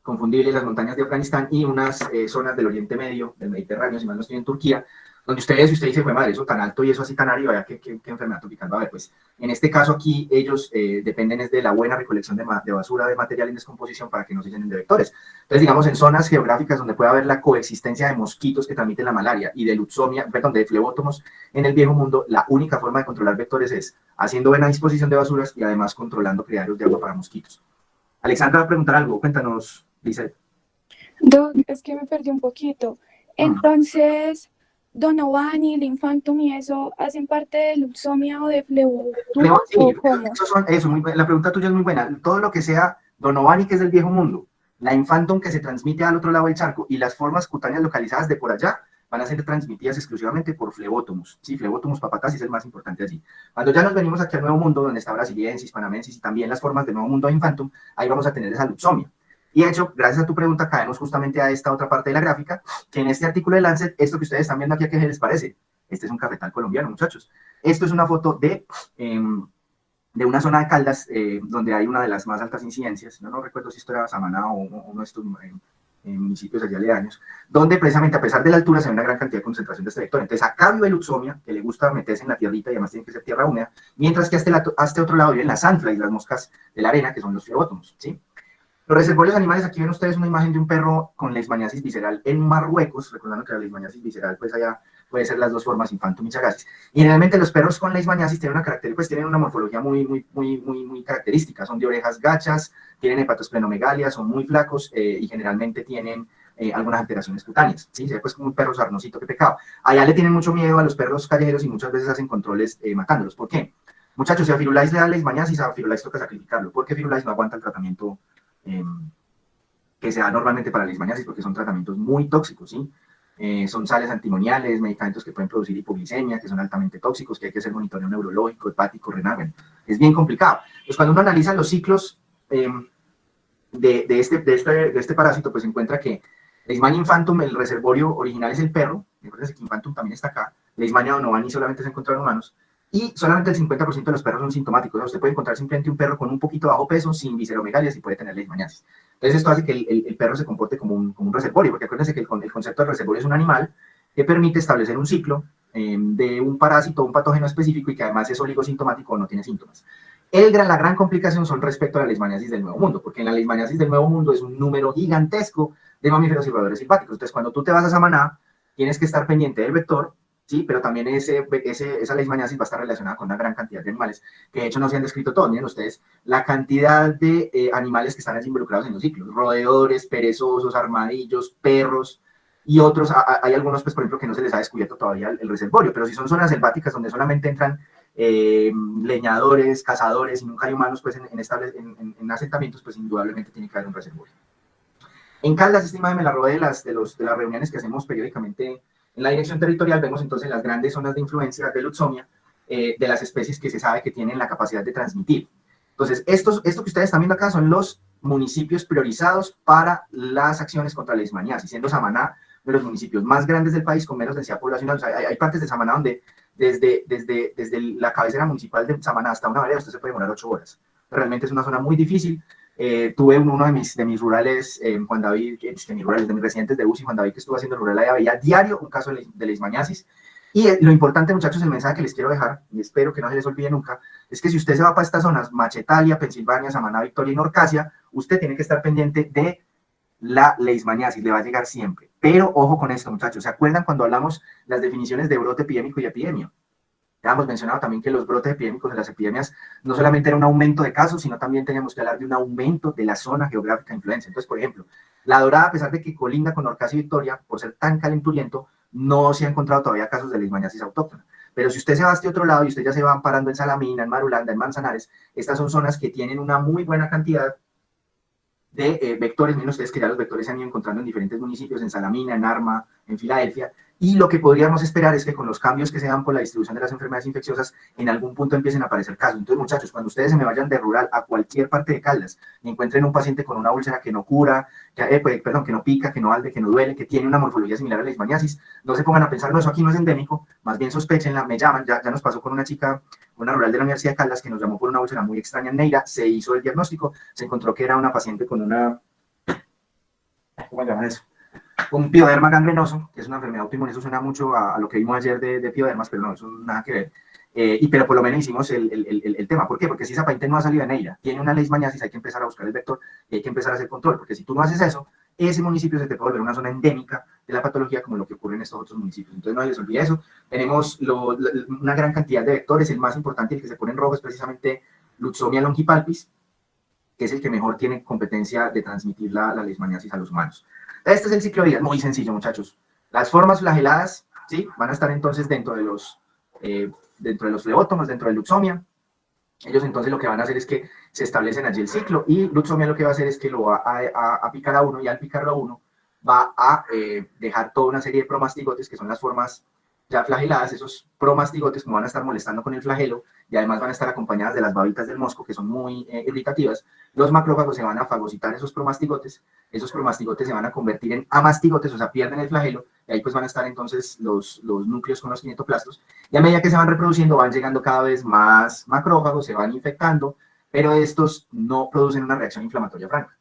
confundible las montañas de Afganistán, y unas zonas del Oriente Medio, del Mediterráneo, si mal no estoy, en Turquía, donde usted dice, fue madre, eso tan alto y eso así tan arriba, ¿qué enfermedad tropical va a haber? Pues en este caso aquí ellos dependen de la buena recolección de basura, de material en descomposición para que no se llenen de vectores. Entonces, digamos, en zonas geográficas donde puede haber la coexistencia de mosquitos que transmiten la malaria y de luxomia, perdón, de flebótomos en el viejo mundo, la única forma de controlar vectores es haciendo buena disposición de basuras y además controlando criaderos de agua para mosquitos. Alexandra va a preguntar algo, cuéntanos, Lizeth. Doc, es que me perdí un poquito. Entonces, Donovan y el Infantum y eso hacen parte de luxomia o de flebotomos, Sí, ¿o cómo? la pregunta tuya es muy buena. Todo lo que sea Donovani, que es del viejo mundo, la Infantum que se transmite al otro lado del charco y las formas cutáneas localizadas de por allá van a ser transmitidas exclusivamente por flebotomos. Sí, Phlebotomos papatasi es el más importante allí. Cuando ya nos venimos aquí al nuevo mundo, donde está brasiliensis, panamensis y también las formas del nuevo mundo de Infantum, ahí vamos a tener esa luxomia. Y de hecho, gracias a tu pregunta, caemos justamente a esta otra parte de la gráfica, que en este artículo de Lancet, esto que ustedes están viendo aquí, ¿a qué les parece? Este es un cafetal colombiano, muchachos. Esto es una foto de una zona de Caldas donde hay una de las más altas incidencias, no recuerdo si esto era Samaná o uno de estos municipios allá aledaños, donde precisamente a pesar de la altura se ve una gran cantidad de concentración de este vector. Entonces acá vive luxomia, que le gusta meterse en la tierrita y además tiene que ser tierra húmeda, mientras que a este otro lado viven las ánflas y las moscas de la arena, que son los flebótomos, ¿sí? Los reservorios animales, aquí ven ustedes una imagen de un perro con leishmaniasis visceral en Marruecos, recordando que la leishmaniasis visceral, pues allá puede ser las dos formas, Infantum y Chagassis. Y generalmente los perros con leishmaniasis tienen una morfología muy característica, son de orejas gachas, tienen hepatosplenomegalia, son muy flacos y generalmente tienen algunas alteraciones cutáneas, ¿sí? Se ve pues como un perro sarnosito, qué pecado. Allá le tienen mucho miedo a los perros callejeros y muchas veces hacen controles matándolos. ¿Por qué? Muchachos, si a Firulais le da leishmaniasis, a Firulais toca sacrificarlo, porque Firulais no aguanta el tratamiento que se da normalmente para la leishmaniasis, porque son tratamientos muy tóxicos, ¿sí? Son sales antimoniales, medicamentos que pueden producir hipoglicemia, que son altamente tóxicos, que hay que hacer monitoreo neurológico, hepático, renal, bueno, es bien complicado. Pues cuando uno analiza los ciclos de este parásito, pues se encuentra que Leishmania infantum, el reservorio original es el perro, recuerden que infantum también está acá, Leishmania donovani solamente se encuentra en humanos, y solamente el 50% de los perros son sintomáticos. O sea, usted puede encontrar simplemente un perro con un poquito bajo peso, sin visceromegalias y puede tener leishmaniasis. Entonces esto hace que el perro se comporte como un reservorio, porque acuérdense que el concepto de reservorio es un animal que permite establecer un ciclo de un parásito o un patógeno específico y que además es oligosintomático o no tiene síntomas. La gran complicación son respecto a la leishmaniasis del Nuevo Mundo, porque en la leishmaniasis del Nuevo Mundo es un número gigantesco de mamíferos y roedores simpáticos. Entonces, cuando tú te vas a Samaná, tienes que estar pendiente del vector, ¿sí? Pero también esa leishmaniasis va a estar relacionada con una gran cantidad de animales, que de hecho no se han descrito todos. Miren ustedes la cantidad de animales que están allí involucrados en los ciclos: roedores, perezosos, armadillos, perros y otros. Hay algunos, pues, por ejemplo, que no se les ha descubierto todavía el reservorio, pero si son zonas selváticas donde solamente entran leñadores, cazadores y nunca hay humanos, pues en asentamientos, pues indudablemente tiene que haber un reservorio. En Caldas, esta imagen me la robé de las reuniones que hacemos periódicamente en la dirección territorial. Vemos entonces las grandes zonas de influencia de luxomia de las especies que se sabe que tienen la capacidad de transmitir. Entonces, esto que ustedes están viendo acá son los municipios priorizados para las acciones contra la leishmaniasis, siendo Samaná de los municipios más grandes del país con menos densidad poblacional. O sea, hay partes de Samaná donde desde la cabecera municipal de Samaná hasta una vereda usted se puede demorar 8 horas. Realmente es una zona muy difícil. Tuve uno de mis rurales, Juan David, de mis residentes de UCI, Juan David, que estuvo haciendo rural allá, veía diario un caso de leishmaniasis. Y lo importante, muchachos, el mensaje que les quiero dejar, y espero que no se les olvide nunca, es que si usted se va para estas zonas, Machetalia, Pensilvania, Samaná, Victoria y Norcasia, usted tiene que estar pendiente de la leishmaniasis, le va a llegar siempre. Pero ojo con esto, muchachos, ¿se acuerdan cuando hablamos las definiciones de brote epidémico y epidemia? Ya hemos mencionado también que los brotes epidémicos de las epidemias no solamente era un aumento de casos, sino también teníamos que hablar de un aumento de la zona geográfica de influencia. Entonces, por ejemplo, La Dorada, a pesar de que colinda con Norcasia y Victoria, por ser tan calenturiento, no se ha encontrado todavía casos de leishmaniasis autóctona. Pero si usted se va a este otro lado y usted ya se va amparando en Salamina, en Marulanda, en Manzanares, estas son zonas que tienen una muy buena cantidad de vectores. Miren ustedes que ya los vectores se han ido encontrando en diferentes municipios, en Salamina, en Arma, en Filadelfia, y lo que podríamos esperar es que con los cambios que se dan por la distribución de las enfermedades infecciosas, en algún punto empiecen a aparecer casos. Entonces, muchachos, cuando ustedes se me vayan de rural a cualquier parte de Caldas y encuentren un paciente con una úlcera que no cura, que no pica, que no arde, que no duele, que tiene una morfología similar a la leishmaniasis, no se pongan a pensar, no, eso aquí no es endémico, más bien sospechenla, me llaman, ya nos pasó con una chica, una rural de la Universidad de Caldas, que nos llamó por una úlcera muy extraña en Neira, se hizo el diagnóstico, se encontró que era una paciente con una, ¿cómo se llama eso? Un pioderma gangrenoso, que es una enfermedad autoinmune. Eso suena mucho a lo que vimos ayer de piodermas, pero no, eso nada que ver. Pero por lo menos hicimos el tema. ¿Por qué? Porque si esa paciente no ha salido en ella, tiene una leishmaniasis, hay que empezar a buscar el vector y hay que empezar a hacer control, porque si tú no haces eso, ese municipio se te puede volver una zona endémica de la patología, como lo que ocurre en estos otros municipios. Entonces no les olvide eso. Tenemos una gran cantidad de vectores. El más importante, el que se pone en rojo, es precisamente Lutzomia longipalpis, que es el que mejor tiene competencia de transmitir la leishmaniasis a los humanos. Este es el ciclo de vida, muy sencillo, muchachos. Las formas flageladas, ¿sí? Van a estar entonces dentro de los flebótomos, dentro de Lutzomia. Ellos entonces lo que van a hacer es que se establecen allí el ciclo, y Lutzomia lo que va a hacer es que lo va a picar a uno, y al picarlo a uno va a dejar toda una serie de promastigotes, que son las formas ya flageladas. Esos promastigotes, como van a estar molestando con el flagelo, y además van a estar acompañadas de las babitas del mosco, que son muy irritativas, los macrófagos se van a fagocitar esos promastigotes se van a convertir en amastigotes, o sea, pierden el flagelo, y ahí pues van a estar entonces los núcleos con los kinetoplastos, y a medida que se van reproduciendo van llegando cada vez más macrófagos, se van infectando, pero estos no producen una reacción inflamatoria franca.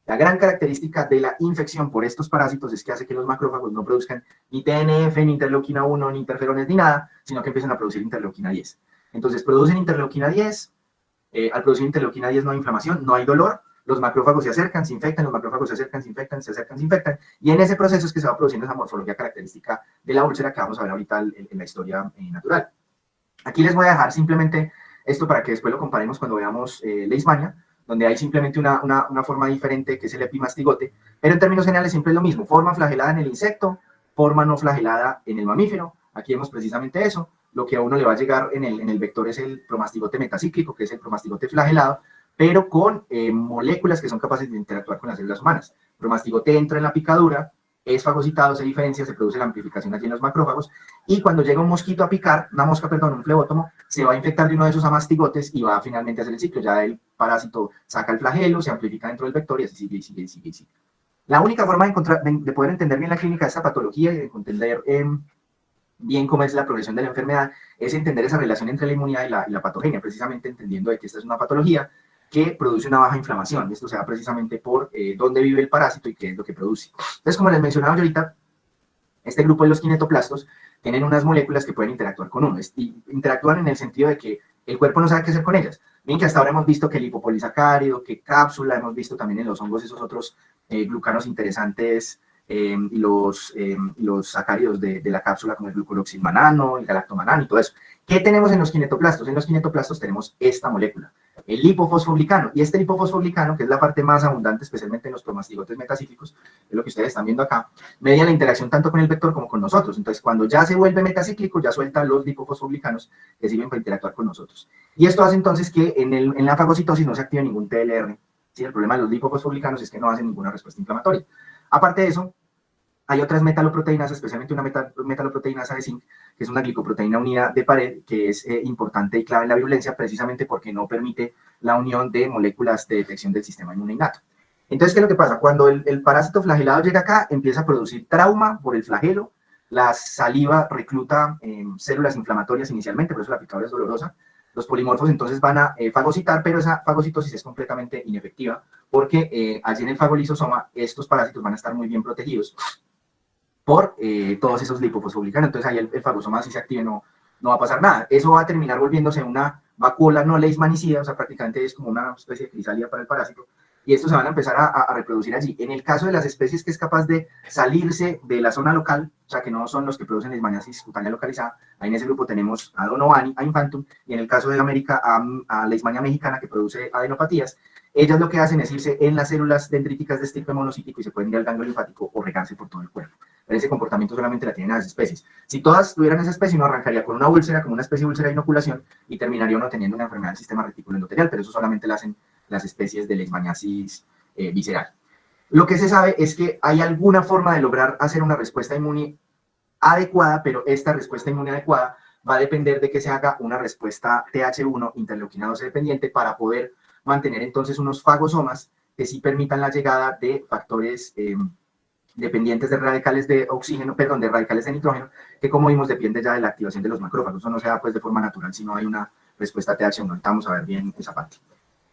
La gran característica de la infección por estos parásitos es que hace que los macrófagos no produzcan ni TNF, ni interleuquina 1, ni interferones, ni nada, sino que empiezan a producir interleuquina 10. Entonces producen interleuquina 10, al producir interleuquina 10 no hay inflamación, no hay dolor, los macrófagos se acercan, se infectan, los macrófagos se acercan, se infectan, se acercan, se infectan, y en ese proceso es que se va produciendo esa morfología característica de la úlcera que vamos a ver ahorita en la historia natural. Aquí les voy a dejar simplemente esto para que después lo comparemos cuando veamos leishmania, donde hay simplemente una forma diferente, que es el epimastigote, pero en términos generales siempre es lo mismo: forma flagelada en el insecto, forma no flagelada en el mamífero. Aquí vemos precisamente eso. Lo que a uno le va a llegar en el vector es el promastigote metacíclico, que es el promastigote flagelado, pero con moléculas que son capaces de interactuar con las células humanas. El promastigote entra en la picadura, es fagocitado, se diferencia, se produce la amplificación allí en los macrófagos, y cuando llega un mosquito a picar, un flebótomo, se va a infectar de uno de esos amastigotes y va a finalmente hacer el ciclo. Ya el parásito saca el flagelo, se amplifica dentro del vector, y así sigue, y sigue, y sigue, y sigue. La única forma de poder entender bien la clínica de esta patología y de entender bien cómo es la progresión de la enfermedad es entender esa relación entre la inmunidad y la patogenia, precisamente entendiendo de que esta es una patología que produce una baja inflamación. Esto se da precisamente por dónde vive el parásito y qué es lo que produce. Entonces, como les mencionaba yo ahorita, este grupo de los kinetoplastos tienen unas moléculas que pueden interactuar con uno, y interactúan en el sentido de que el cuerpo no sabe qué hacer con ellas. Bien, que hasta ahora hemos visto que el lipopolisacárido, que cápsula, hemos visto también en los hongos esos otros glucanos interesantes, y los sacáridos de la cápsula, como el glucoroxilmanano, el galactomanano y todo eso. ¿Qué tenemos en los kinetoplastos? En los kinetoplastos tenemos esta molécula, el lipofosfoglicano, y este lipofosfoglicano, que es la parte más abundante, especialmente en los promastigotes metacíclicos, es lo que ustedes están viendo acá, media la interacción tanto con el vector como con nosotros. Entonces, cuando ya se vuelve metacíclico, ya suelta los lipofosfoglicanos que sirven para interactuar con nosotros. Y esto hace entonces que en la fagocitosis no se active ningún TLR. ¿Sí? El problema de los lipofosfoglicanos es que no hacen ninguna respuesta inflamatoria. Aparte de eso, hay otras metaloproteínas, especialmente una metaloproteinasa de zinc, que es una glicoproteína unida de pared, que es importante y clave en la virulencia, precisamente porque no permite la unión de moléculas de detección del sistema inmune innato. Entonces, ¿qué es lo que pasa? Cuando el parásito flagelado llega acá, empieza a producir trauma por el flagelo, la saliva recluta células inflamatorias inicialmente, por eso la picadura es dolorosa. Los polimorfos entonces van a fagocitar, pero esa fagocitosis es completamente inefectiva porque allí en el fagolisosoma estos parásitos van a estar muy bien protegidos por todos esos lipofosfoglicanos. Entonces ahí el fagosoma si se active no va a pasar nada. Eso va a terminar volviéndose una vacuola no leishmanicida, o sea, prácticamente es como una especie de crisálida para el parásito, y estos se van a empezar a reproducir allí. En el caso de las especies que es capaz de salirse de la zona local, o sea, que no son los que producen leishmaniasis cutánea localizada, ahí en ese grupo tenemos a Donovani, a Infantum, y en el caso de América a Leishmania mexicana, que produce adenopatías. Ellas lo que hacen es irse en las células dendríticas de estirpe monocítico y se pueden ir al ganglio linfático o regarse por todo el cuerpo. Pero ese comportamiento solamente la tienen a las especies. Si todas tuvieran esa especie, uno arrancaría con una úlcera, como una especie de úlcera de inoculación, y terminaría uno teniendo una enfermedad del sistema retículo endotelial, pero eso solamente lo hacen las especies de leishmaniasis visceral. Lo que se sabe es que hay alguna forma de lograr hacer una respuesta inmune adecuada, pero esta respuesta inmune adecuada va a depender de que se haga una respuesta TH1 interleuquina 12 dependiente para poder mantener entonces unos fagosomas que sí permitan la llegada de factores dependientes de radicales de oxígeno, perdón, de radicales de nitrógeno, que como vimos depende ya de la activación de los macrófagos. Eso no se da pues de forma natural, sino hay una respuesta TH1. Ahorita vamos a ver bien esa parte.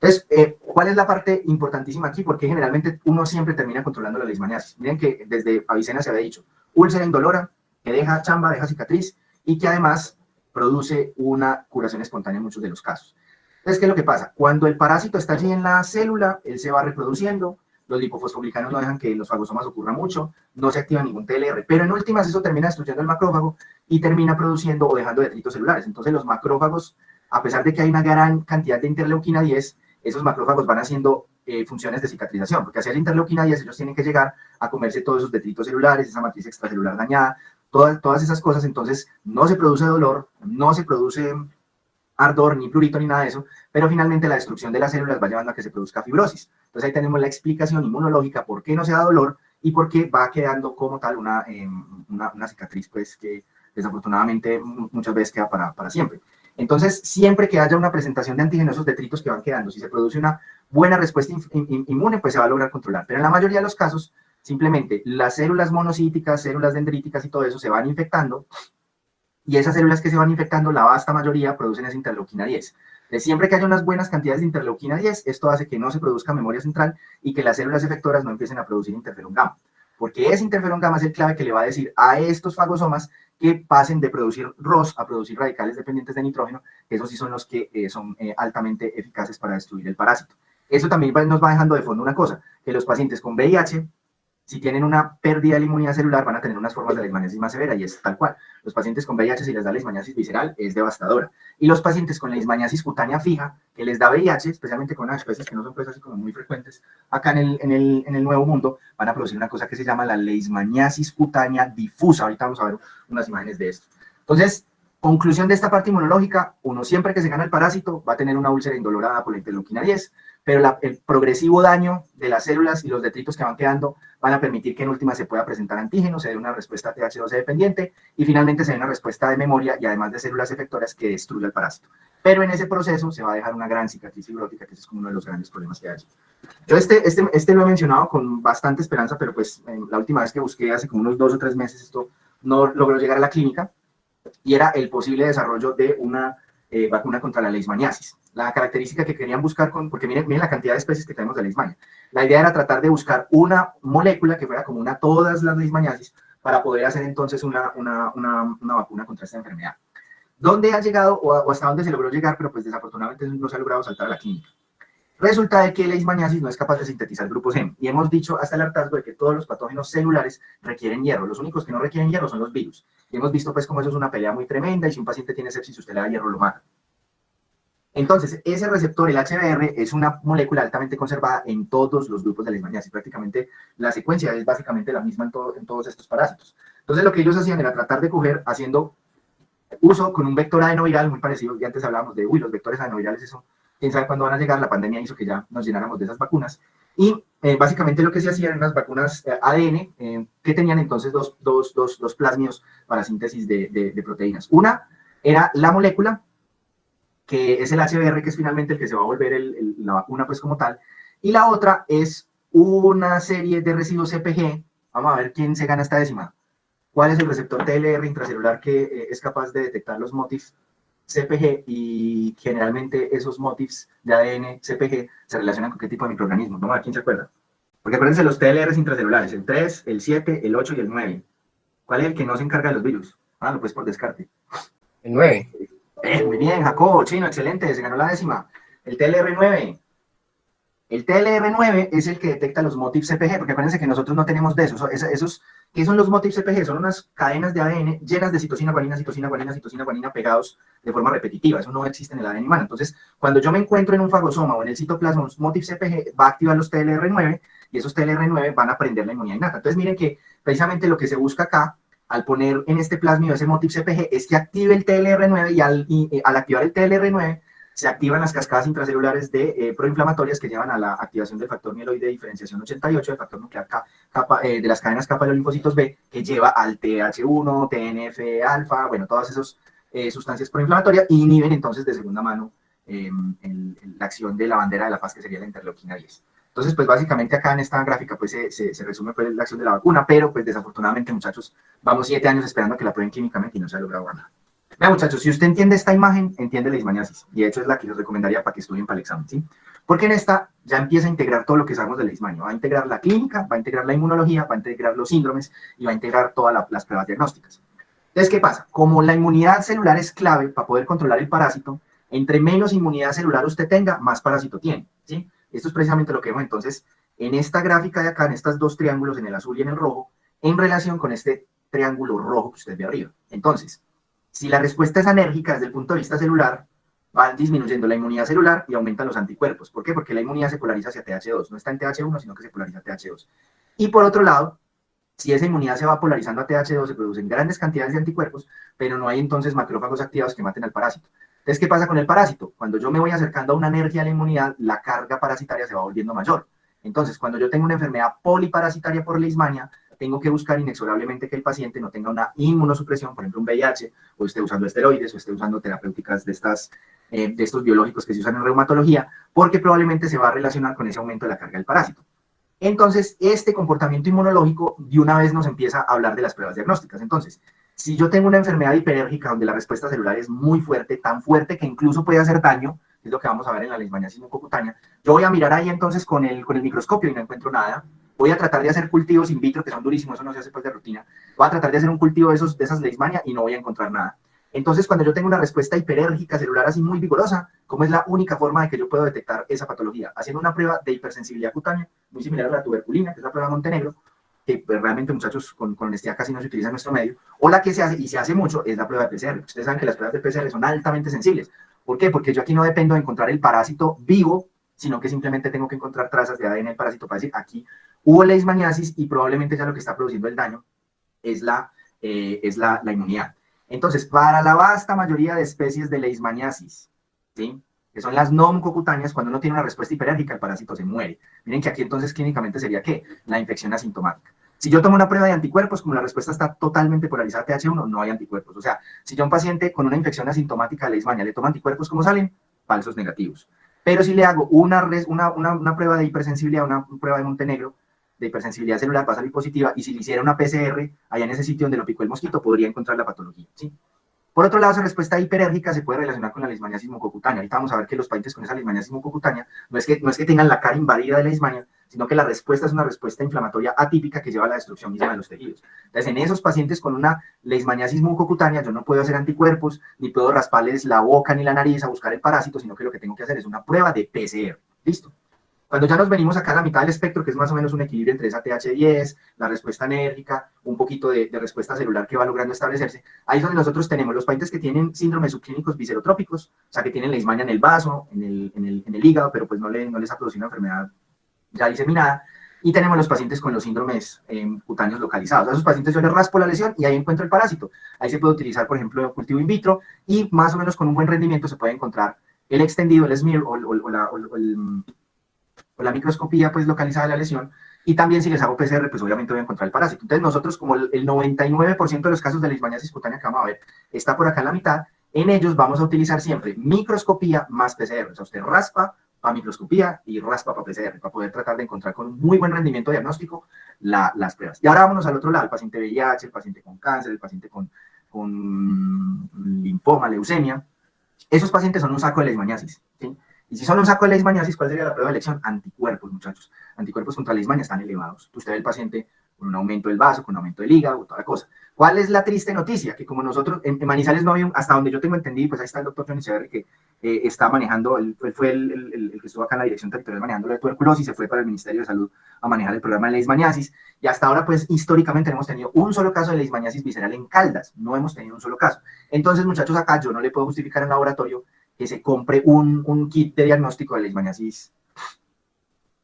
Entonces, ¿cuál es la parte importantísima aquí? Porque generalmente uno siempre termina controlando la leishmaniasis. Miren que desde Avicena se había dicho, úlcera indolora, que deja chamba, deja cicatriz, y que además produce una curación espontánea en muchos de los casos. Entonces, ¿qué es lo que pasa? Cuando el parásito está allí en la célula, él se va reproduciendo, los lipofosfoglicanos no dejan que los fagosomas ocurra mucho, no se activa ningún TLR, pero en últimas eso termina destruyendo el macrófago y termina produciendo o dejando detritos celulares. Entonces los macrófagos, a pesar de que hay una gran cantidad de interleuquina 10, esos macrófagos van haciendo funciones de cicatrización, porque hacia la interleuquina 10 ellos tienen que llegar a comerse todos esos detritos celulares, esa matriz extracelular dañada, todas esas cosas. Entonces no se produce dolor, no se produce ardor, ni prurito, ni nada de eso, pero finalmente la destrucción de las células va llevando a que se produzca fibrosis. Entonces ahí tenemos la explicación inmunológica por qué no se da dolor y por qué va quedando como tal una cicatriz, pues que desafortunadamente muchas veces queda para siempre. Entonces, siempre que haya una presentación de antígenos, esos detritos que van quedando, si se produce una buena respuesta inmune, pues se va a lograr controlar. Pero en la mayoría de los casos, simplemente las células monocíticas, células dendríticas y todo eso se van infectando, y esas células que se van infectando, la vasta mayoría producen esa interleuquina 10. Entonces, siempre que haya unas buenas cantidades de interleuquina 10, esto hace que no se produzca memoria central y que las células efectoras no empiecen a producir interferón gamma. Porque ese interferón gamma es el clave que le va a decir a estos fagosomas que pasen de producir ROS a producir radicales dependientes de nitrógeno, que esos sí son los que son altamente eficaces para destruir el parásito. Eso también nos va dejando de fondo una cosa, que los pacientes con VIH, si tienen una pérdida de la inmunidad celular, van a tener unas formas de leishmaniasis más severa, y es tal cual. Los pacientes con VIH, si les da leishmaniasis visceral, es devastadora. Y los pacientes con leishmaniasis cutánea fija, que les da VIH, especialmente con unas especies que no son pues así como muy frecuentes, acá en el Nuevo Mundo, van a producir una cosa que se llama la leishmaniasis cutánea difusa. Ahorita vamos a ver unas imágenes de esto. Entonces, conclusión de esta parte inmunológica, uno siempre que se gana el parásito va a tener una úlcera indolorada por la interleuquina 10, pero el progresivo daño de las células y los detritos que van quedando van a permitir que en última se pueda presentar antígenos, se dé una respuesta TH12 dependiente y finalmente se dé una respuesta de memoria y además de células efectoras que destruya el parásito. Pero en ese proceso se va a dejar una gran cicatriz fibrótica, que ese es como uno de los grandes problemas que hay. Yo este lo he mencionado con bastante esperanza, pero pues la última vez que busqué hace como unos 2 o 3 meses esto no logró llegar a la clínica, y era el posible desarrollo de una vacuna contra la leishmaniasis. La característica que querían buscar, porque miren la cantidad de especies que tenemos de leishmania. La idea era tratar de buscar una molécula que fuera común a todas las leishmaniasis para poder hacer entonces una vacuna contra esta enfermedad. ¿Dónde ha llegado o hasta dónde se logró llegar? Pero pues desafortunadamente no se ha logrado saltar a la clínica. Resulta de que la leishmaniasis no es capaz de sintetizar grupos M, y hemos dicho hasta el hartazgo de que todos los patógenos celulares requieren hierro. Los únicos que no requieren hierro son los virus. Y hemos visto pues cómo eso es una pelea muy tremenda, y si un paciente tiene sepsis, usted le da hierro, lo mata. Entonces, ese receptor, el HBr, es una molécula altamente conservada en todos los grupos de leishmaniasis. Prácticamente la secuencia es básicamente la misma en todos estos parásitos. Entonces, lo que ellos hacían era tratar de coger, haciendo uso con un vector adenoviral muy parecido, y antes hablábamos de, los vectores adenovirales, eso, quién sabe cuándo van a llegar. La pandemia hizo que ya nos llenáramos de esas vacunas, y básicamente lo que se hacía eran unas vacunas ADN que tenían entonces dos plásmidos para síntesis de proteínas. Una era la molécula, que es el HBr, que es finalmente el que se va a volver la vacuna pues como tal, y la otra es una serie de residuos CPG. Vamos a ver quién se gana esta décima. ¿Cuál es el receptor TLR intracelular que es capaz de detectar los motifs CPG? Y generalmente esos motifs de ADN CPG se relacionan con qué tipo de microorganismos. Vamos a ver quién se acuerda. Porque acuérdense los TLRs intracelulares, el 3, el 7, el 8 y el 9. ¿Cuál es el que no se encarga de los virus? Ah, pues por descarte. El 9. Muy bien, Jacobo, chino, excelente, se ganó la décima. El TLR9. El TLR9 es el que detecta los motifs CPG, porque acuérdense que nosotros no tenemos de esos. ¿Qué son los motifs CPG? Son unas cadenas de ADN llenas de citosina, guanina, citosina, guanina, citosina, guanina pegados de forma repetitiva. Eso no existe en el ADN humano. Entonces, cuando yo me encuentro en un fagosoma o en el citoplasma un motif CPG, va a activar los TLR9 y esos TLR9 van a prender la inmunidad innata. Entonces, miren que precisamente lo que se busca acá, al poner en este plasmio ese motif CPG, es que active el TLR9 y al activar el TLR9, se activan las cascadas intracelulares de proinflamatorias que llevan a la activación del factor mieloide de diferenciación 88, del factor nuclear de las cadenas kappa de los linfocitos B, que lleva al TH1, TNF-alfa, bueno, todas esas sustancias proinflamatorias, e inhiben entonces de segunda mano la acción de la bandera de la paz, que sería la interleuquina 10. Entonces, pues básicamente acá en esta gráfica pues se resume pues, la acción de la vacuna, pero pues desafortunadamente, muchachos, vamos 7 años esperando que la prueben químicamente y no se ha logrado nada. Vean, muchachos, si usted entiende esta imagen, entiende la leishmaniasis. Y de hecho es la que les recomendaría para que estudien para el examen, ¿sí? Porque en esta ya empieza a integrar todo lo que sabemos de leishmania. Va a integrar la clínica, va a integrar la inmunología, va a integrar los síndromes y va a integrar todas las pruebas diagnósticas. Entonces, ¿qué pasa? Como la inmunidad celular es clave para poder controlar el parásito, entre menos inmunidad celular usted tenga, más parásito tiene, ¿sí? Esto es precisamente lo que vemos entonces en esta gráfica de acá, en estos dos triángulos, en el azul y en el rojo, en relación con este triángulo rojo que usted ve arriba. Entonces, si la respuesta es anérgica desde el punto de vista celular, van disminuyendo la inmunidad celular y aumentan los anticuerpos. ¿Por qué? Porque la inmunidad se polariza hacia TH2, no está en TH1, sino que se polariza a TH2. Y por otro lado, si esa inmunidad se va polarizando a TH2, se producen grandes cantidades de anticuerpos, pero no hay entonces macrófagos activados que maten al parásito. Entonces, ¿qué pasa con el parásito? Cuando yo me voy acercando a una alergia a la inmunidad, la carga parasitaria se va volviendo mayor. Entonces, cuando yo tengo una enfermedad poliparasitaria por leishmania, tengo que buscar inexorablemente que el paciente no tenga una inmunosupresión, por ejemplo un VIH, o esté usando esteroides, o esté usando terapéuticas de estos biológicos que se usan en reumatología, porque probablemente se va a relacionar con ese aumento de la carga del parásito. Entonces, este comportamiento inmunológico de una vez nos empieza a hablar de las pruebas diagnósticas. Entonces, si yo tengo una enfermedad hiperérgica donde la respuesta celular es muy fuerte, tan fuerte que incluso puede hacer daño, es lo que vamos a ver en la leishmaniasis mucocutánea, yo voy a mirar ahí entonces con el microscopio y no encuentro nada. Voy a tratar de hacer cultivos in vitro, que son durísimos, eso no se hace pues de rutina. Voy a tratar de hacer un cultivo de esas leishmania y no voy a encontrar nada. Entonces, cuando yo tengo una respuesta hiperérgica celular así muy vigorosa, ¿cómo es la única forma de que yo puedo detectar esa patología? Haciendo una prueba de hipersensibilidad cutánea, muy similar a la tuberculina, que es la prueba de Montenegro, que pues, realmente, muchachos, con honestidad casi no se utiliza en nuestro medio, o la que se hace, y se hace mucho, es la prueba de PCR. Ustedes saben que las pruebas de PCR son altamente sensibles. ¿Por qué? Porque yo aquí no dependo de encontrar el parásito vivo, sino que simplemente tengo que encontrar trazas de ADN del parásito para decir, aquí hubo leishmaniasis y probablemente ya lo que está produciendo el daño es la inmunidad. Entonces, para la vasta mayoría de especies de leishmaniasis, ¿sí?, que son las no mucocutáneas, cuando uno tiene una respuesta hiperérgica, el parásito se muere. Miren que aquí entonces clínicamente sería ¿qué? La infección asintomática. Si yo tomo una prueba de anticuerpos, como la respuesta está totalmente polarizada a TH1, no hay anticuerpos. O sea, si yo a un paciente con una infección asintomática de leishmania le tomo anticuerpos, ¿cómo salen? Falsos negativos. Pero si le hago una prueba de hipersensibilidad, una prueba de Montenegro, de hipersensibilidad celular, va a salir positiva, y si le hiciera una PCR allá en ese sitio donde lo picó el mosquito, podría encontrar la patología, ¿sí? Por otro lado, esa respuesta hiperérgica se puede relacionar con la leishmaniasis mucocutánea. Ahorita vamos a ver que los pacientes con esa leishmaniasis mucocutánea no es que tengan la cara invadida de leishmania, sino que la respuesta es una respuesta inflamatoria atípica que lleva a la destrucción misma de los tejidos. Entonces, en esos pacientes con una leishmaniasis mucocutánea, yo no puedo hacer anticuerpos, ni puedo rasparles la boca ni la nariz a buscar el parásito, sino que lo que tengo que hacer es una prueba de PCR. ¿Listo? Cuando ya nos venimos acá a la mitad del espectro, que es más o menos un equilibrio entre esa TH10, la respuesta enérgica, un poquito de respuesta celular que va logrando establecerse, ahí es donde nosotros tenemos los pacientes que tienen síndromes subclínicos viscerotrópicos, o sea, que tienen leishmania en el vaso, en el hígado, pero pues no les ha producido una enfermedad ya diseminada, y tenemos los pacientes con los síndromes cutáneos localizados. A esos pacientes yo les raspo la lesión y ahí encuentro el parásito. Ahí se puede utilizar, por ejemplo, cultivo in vitro, y más o menos con un buen rendimiento se puede encontrar el extendido, el smear o la microscopía pues localizada de la lesión, y también si les hago PCR, pues obviamente voy a encontrar el parásito. Entonces nosotros, como el 99% de los casos de leishmaniasis cutánea que vamos a ver está por acá en la mitad, en ellos vamos a utilizar siempre microscopía más PCR. O sea, usted raspa para microscopía y raspa para PCR, para poder tratar de encontrar con un muy buen rendimiento diagnóstico las pruebas. Y ahora vámonos al otro lado, el paciente VIH, el paciente con cáncer, el paciente con linfoma, leucemia. Esos pacientes son un saco de leishmaniasis, ¿sí? Y si son un saco de leishmaniasis, ¿cuál sería la prueba de elección? Anticuerpos, muchachos. Anticuerpos contra la leishmania están elevados. Usted ve el paciente con un aumento del vaso, con un aumento del hígado, toda la cosa. ¿Cuál es la triste noticia? Que como nosotros, en Manizales no había, hasta donde yo tengo entendido, pues ahí está el doctor Johnny Severri, que está manejando, él fue el que estuvo acá en la dirección territorial manejando la tuberculosis, se fue para el Ministerio de Salud a manejar el programa de leishmaniasis, y hasta ahora, pues históricamente hemos tenido un solo caso de leishmaniasis visceral en Caldas, no hemos tenido un solo caso. Entonces, muchachos, acá yo no le puedo justificar en laboratorio que se compre un kit de diagnóstico de leishmaniasis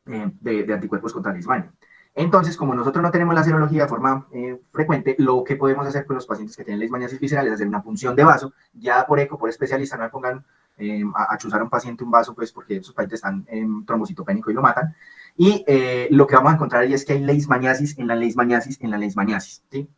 de anticuerpos contra la leishmania. Entonces, como nosotros no tenemos la serología de forma frecuente, lo que podemos hacer con los pacientes que tienen leishmaniasis visceral es hacer una punción de vaso, ya por eco, por especialista, no le pongan a chuzar a un paciente un vaso, pues porque esos pacientes están trombocitopénico y lo matan. Y lo que vamos a encontrar ahí es que hay leishmaniasis en la leishmaniasis en la leishmaniasis, ¿sí?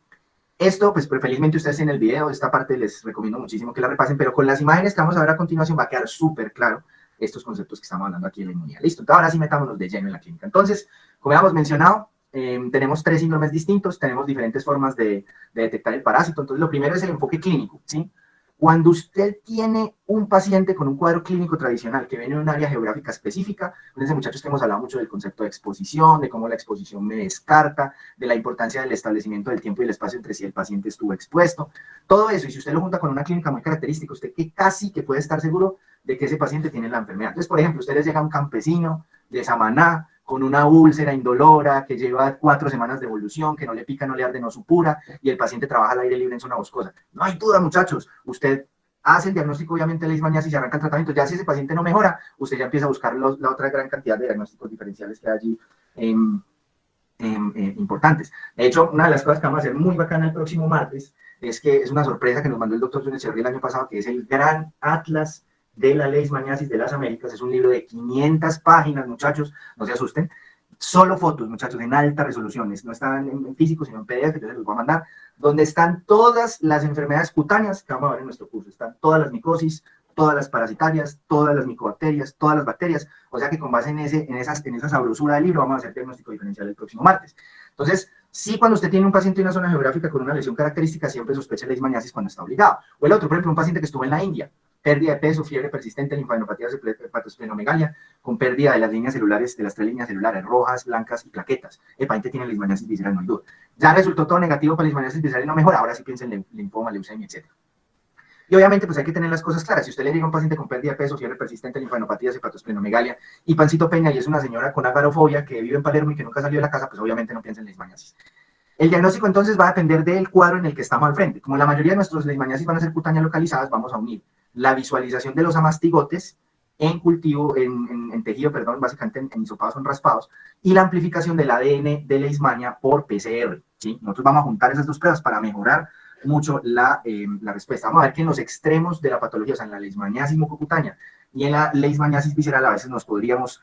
Esto, pues felizmente ustedes en el video, esta parte les recomiendo muchísimo que la repasen, pero con las imágenes que vamos a ver a continuación va a quedar súper claro estos conceptos que estamos hablando aquí de la inmunidad. Listo, entonces ahora sí metámonos de lleno en la clínica. Entonces, como habíamos mencionado, tenemos 3 síndromes distintos, tenemos diferentes formas de detectar el parásito. Entonces, lo primero es el enfoque clínico, ¿sí? Cuando usted tiene un paciente con un cuadro clínico tradicional que viene de un área geográfica específica, fíjense muchachos que hemos hablado mucho del concepto de exposición, de cómo la exposición me descarta, de la importancia del establecimiento del tiempo y el espacio entre si el paciente estuvo expuesto, todo eso, y si usted lo junta con una clínica muy característica, usted que casi que puede estar seguro de que ese paciente tiene la enfermedad. Entonces, por ejemplo, ustedes llega a un campesino de Samaná, con una úlcera indolora, que lleva 4 semanas de evolución, que no le pica, no le arde, no supura, y el paciente trabaja al aire libre en zona boscosa. No hay duda, muchachos, usted hace el diagnóstico, obviamente, de leishmaniasis y arranca el tratamiento. Ya si ese paciente no mejora, usted ya empieza a buscar la otra gran cantidad de diagnósticos diferenciales que hay allí importantes. De hecho, una de las cosas que vamos a hacer muy bacana el próximo martes es que es una sorpresa que nos mandó el doctor Johnny Severri el año pasado, que es el Gran Atlas de la leishmaniasis de las Américas. Es un libro de 500 páginas, muchachos, no se asusten. Solo fotos, muchachos, en alta resolución. No están en físico, sino en PDF, que yo se los voy a mandar, donde están todas las enfermedades cutáneas que vamos a ver en nuestro curso. Están todas las micosis, todas las parasitarias, todas las micobacterias, todas las bacterias. O sea que con base en esa sabrosura del libro vamos a hacer diagnóstico diferencial el próximo martes. Entonces, sí, cuando usted tiene un paciente en una zona geográfica con una lesión característica, siempre sospecha la leishmaniasis cuando está obligado. O el otro, por ejemplo, un paciente que estuvo en la India, pérdida de peso, fiebre persistente, linfadenopatía, hepatosplenomegalia, con pérdida de las líneas celulares, de las 3 líneas celulares, rojas, blancas y plaquetas. El paciente tiene leishmaniasis visceral, no hay duda. Ya resultó todo negativo para leishmaniasis visceral y no mejora, ahora sí piensa en linfoma, leucemia, etc. Y obviamente, pues hay que tener las cosas claras. Si usted le llega a un paciente con pérdida de peso, fiebre persistente, linfadenopatías, hepatosplenomegalia y pancitopenia, y es una señora con agarofobia que vive en Palermo y que nunca salió de la casa, pues obviamente no piensa en leishmaniasis. El diagnóstico entonces va a depender del cuadro en el que estamos al frente. Como la mayoría de nuestros leishmaniasis van a ser cutáneas localizadas, vamos a unir la visualización de los amastigotes en cultivo, en tejido, perdón, básicamente en hisopados o en raspados, y la amplificación del ADN de leishmania por PCR, ¿sí? Nosotros vamos a juntar esas dos pruebas para mejorar mucho la respuesta. Vamos a ver que en los extremos de la patología, o sea, en la leishmaniasis mucocutánea y en la leishmaniasis visceral, a veces nos podríamos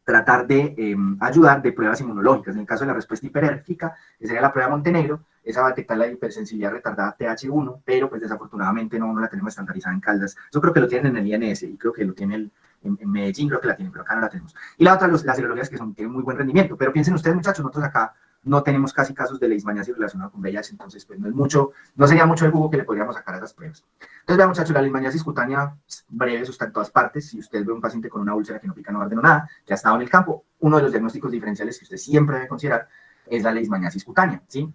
tratar de ayudar de pruebas inmunológicas. En el caso de la respuesta hiperérgica, que sería la prueba Montenegro, esa va a detectar la hipersensibilidad retardada TH1, pero pues desafortunadamente no la tenemos estandarizada en Caldas. Yo creo que lo tienen en el INS y creo que lo tiene en Medellín, creo que la tienen, pero acá no la tenemos. Y la otra, las serologías que tienen muy buen rendimiento, pero piensen ustedes, muchachos, nosotros acá no tenemos casi casos de leishmaniasis relacionados con VIH, entonces pues no es mucho, no sería mucho el jugo que le podríamos sacar a esas pruebas. Entonces vean, muchachos, la leishmaniasis cutánea breve, eso está en todas partes. Si usted ve un paciente con una úlcera que no pica, no arde, no nada, que ha estado en el campo, uno de los diagnósticos diferenciales que usted siempre debe considerar es la leishmaniasis cutánea, ¿sí?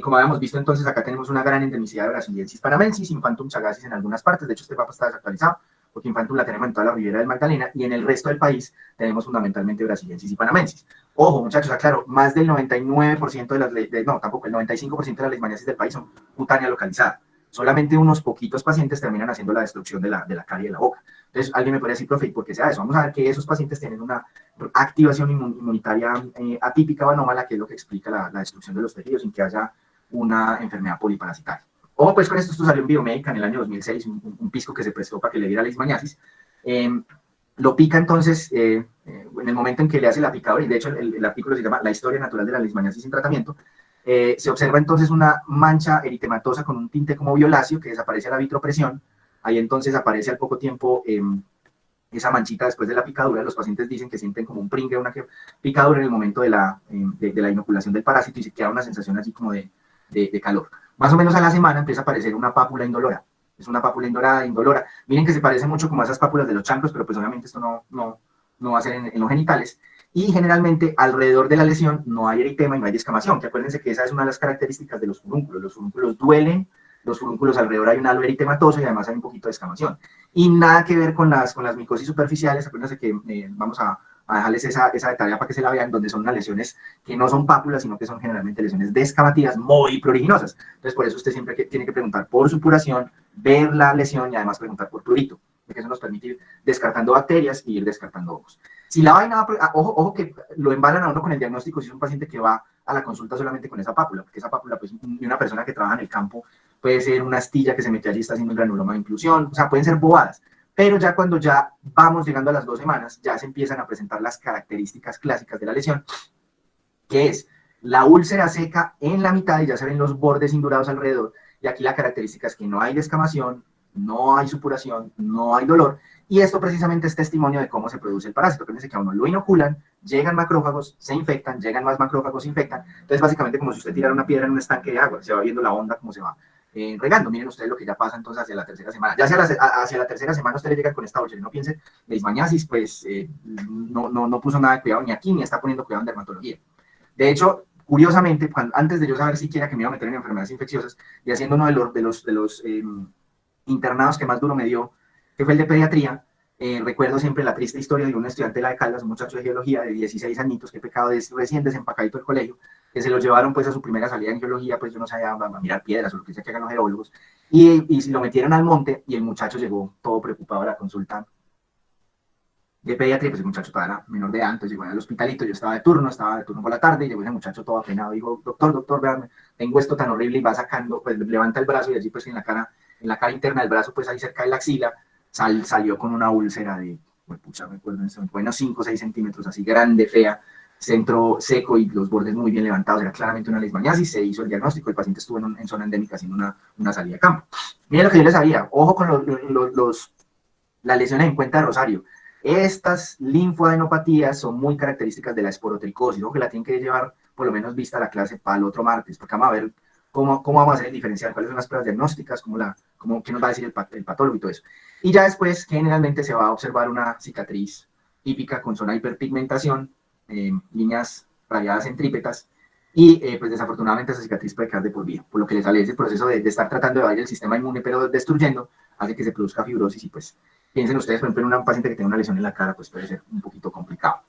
Como habíamos visto, entonces, acá tenemos una gran endemicidad de Brasiliensis panamensis, Infantum chagasis en algunas partes, de hecho este mapa está desactualizado, porque Infantum la tenemos en toda la ribera del Magdalena, y en el resto del país tenemos fundamentalmente Brasiliensis y panamensis. Ojo, muchachos, aclaro, más del 99% de las, no, tampoco, el 95% de las leishmaniasis del país son cutánea localizada. Solamente unos poquitos pacientes terminan haciendo la destrucción de la carie de la boca. Entonces, alguien me podría decir, profe, ¿y por qué sea eso? Vamos a ver que esos pacientes tienen una activación inmunitaria atípica o anómala, que es lo que explica la destrucción de los tejidos sin que haya una enfermedad poliparasitaria. O pues con esto salió en Biomédica en el año 2006, un pisco que se prestó para que le diera leishmaniasis. Lo pica entonces en el momento en que le hace la picadura, y de hecho el artículo se llama La historia natural de la leishmaniasis sin tratamiento. Se observa entonces una mancha eritematosa con un tinte como violáceo que desaparece a la vitropresión. Ahí entonces aparece al poco tiempo esa manchita después de la picadura, los pacientes dicen que sienten como un pringue, una picadura en el momento de la inoculación del parásito y se queda una sensación así como de calor. Más o menos a la semana empieza a aparecer una pápula indolora. Es una pápula indolora. Miren que se parece mucho como a esas pápulas de los chancros, pero pues obviamente esto no va a ser en los genitales. Y generalmente alrededor de la lesión no hay eritema y no hay descamación, que acuérdense que esa es una de las características de los furúnculos. Los furúnculos duelen, los furúnculos alrededor hay un halo eritematoso y además hay un poquito de descamación. Y nada que ver con las micosis superficiales, acuérdense que vamos a dejarles esa de tarea para que se la vean, donde son unas lesiones que no son pápulas, sino que son generalmente lesiones descamativas muy pruriginosas. Entonces, por eso usted siempre tiene que preguntar por supuración, ver la lesión y además preguntar por prurito, porque eso nos permite ir descartando bacterias y ir descartando hongos. Si la vaina, ojo que lo embalan a uno con el diagnóstico si es un paciente que va a la consulta solamente con esa pápula, porque esa pápula, pues, de una persona que trabaja en el campo, puede ser una astilla que se metió allí y está haciendo un granuloma de inclusión, o sea, pueden ser bobadas. Pero ya cuando ya vamos llegando a las 2 semanas, ya se empiezan a presentar las características clásicas de la lesión, que es la úlcera seca en la mitad y ya se ven los bordes indurados alrededor. Y aquí la característica es que no hay descamación, no hay supuración, no hay dolor. Y esto precisamente es testimonio de cómo se produce el parásito. Fíjense que a uno lo inoculan, llegan macrófagos, se infectan, llegan más macrófagos, se infectan. Entonces, básicamente, como si usted tirara una piedra en un estanque de agua, se va viendo la onda, cómo se va regando. Miren ustedes lo que ya pasa entonces hacia la tercera semana. Ya hacia la tercera semana ustedes llegan con esta bolsa. No piensen, leishmaniasis, pues no puso nada de cuidado ni aquí, ni está poniendo cuidado en dermatología. De hecho, curiosamente, antes de yo saber siquiera que me iba a meter en enfermedades infecciosas y haciendo uno de los internados que más duro me dio, que fue el de pediatría, recuerdo siempre la triste historia de un estudiante de la de Caldas, un muchacho de geología de 16 añitos, que pecado de recién desempacadito del colegio, que se lo llevaron pues a su primera salida en geología, pues yo no sabía, a mirar piedras o lo que sea que hagan los geólogos, y lo metieron al monte y el muchacho llegó todo preocupado a la consulta de pediatría, pues el muchacho todavía era menor de edad, entonces llegó al hospitalito, yo estaba de turno por la tarde, y llegó ese muchacho todo apenado, dijo, doctor, vean, tengo esto tan horrible, y va sacando, pues levanta el brazo, y allí pues en la cara interna del brazo, pues ahí cerca de la axila, salió con una úlcera de, pues, pucha, me acuerdo, bueno, 5 o 6 centímetros, así grande, fea, centro seco y los bordes muy bien levantados, era claramente una leishmaniasis, se hizo el diagnóstico, el paciente estuvo en zona endémica haciendo una salida a campo. Miren lo que yo les sabía, ojo con las lesiones en cuenta de Rosario. Estas linfoadenopatías son muy características de la esporotricosis, ¿no? Que la tienen que llevar por lo menos vista a la clase para el otro martes, porque vamos a ver cómo vamos a hacer el diferencial, cuáles son las pruebas diagnósticas, qué nos va a decir el patólogo y todo eso. Y ya después, generalmente se va a observar una cicatriz típica con zona de hiperpigmentación, líneas radiadas centrípetas, y pues desafortunadamente esa cicatriz puede quedar de por vida, por lo que le sale ese proceso de estar tratando de evadir el sistema inmune, pero destruyendo, hace que se produzca fibrosis y pues piensen ustedes, por ejemplo, en un paciente que tenga una lesión en la cara, pues puede ser un poquito complicado.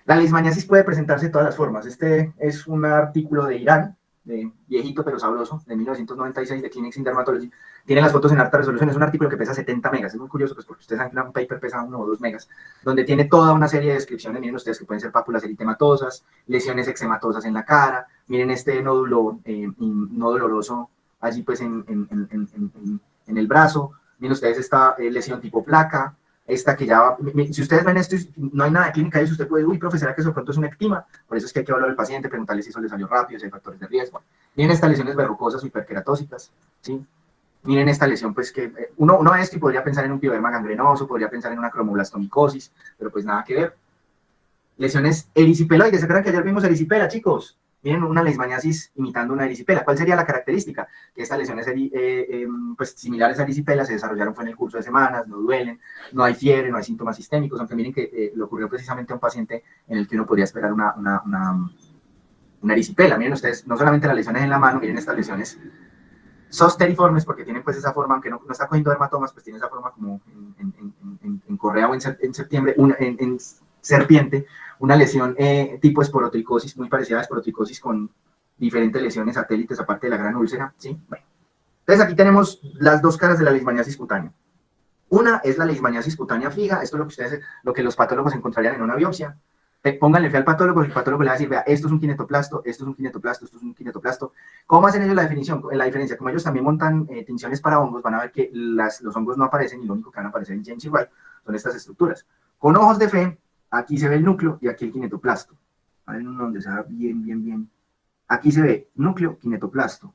La leishmaniasis puede presentarse de todas las formas. Este es un artículo de Irán, de viejito pero sabroso, de 1996, de Clinics in Dermatology. Tiene las fotos en alta resolución. Es un artículo que pesa 70 megas. Es muy curioso, pues porque ustedes saben que un paper pesa 1 o 2 megas, donde tiene toda una serie de descripciones. Miren ustedes que pueden ser pápulas eritematosas, lesiones eczematosas en la cara. Miren este nódulo no doloroso allí pues en el brazo. Miren ustedes esta lesión tipo placa, esta que ya va, si ustedes ven esto, no hay nada de clínica, y usted puede, uy, profe, ¿será que eso de pronto es un ectima? Por eso es que hay que hablar al paciente, preguntarle si eso le salió rápido, si hay factores de riesgo. Miren estas lesiones verrucosas o hiperqueratósicas, ¿sí? Miren esta lesión, pues que uno ve esto y podría pensar en un pioderma gangrenoso, podría pensar en una cromoblastomicosis, pero pues nada que ver. Lesiones ericipeloides, ¿se acuerdan que ayer vimos erisipela, chicos? Miren una leishmaniasis imitando una erisipela. ¿Cuál sería la característica? Que estas lesiones pues, similares a erisipela se desarrollaron fue en el curso de semanas, no duelen, no hay fiebre, no hay síntomas sistémicos, aunque miren que le ocurrió precisamente a un paciente en el que uno podría esperar una erisipela. Miren ustedes, no solamente las lesiones en la mano, miren estas lesiones zosteriformes, porque tienen pues esa forma, aunque no está cogiendo dermatomas, pues tiene esa forma como en correa o en septiembre, en serpiente, una lesión tipo esporotricosis, muy parecida a esporotricosis con diferentes lesiones satélites aparte de la gran úlcera, ¿sí? Bueno. Entonces aquí tenemos las dos caras de la leishmaniasis cutánea. Una es la leishmaniasis cutánea fija, esto es lo que los patólogos encontrarían en una biopsia. Pónganle fe al patólogo, el patólogo le va a decir, vea, esto es un kinetoplasto, esto es un kinetoplasto, esto es un kinetoplasto. ¿Cómo hacen ellos la definición? La diferencia, como ellos también montan tinciones para hongos, van a ver que los hongos no aparecen y lo único que van a aparecer en James y Wright son estas estructuras. Con ojos de fe, aquí se ve el núcleo y aquí el kinetoplasto. A ver, donde se ve bien. Aquí se ve núcleo, kinetoplasto.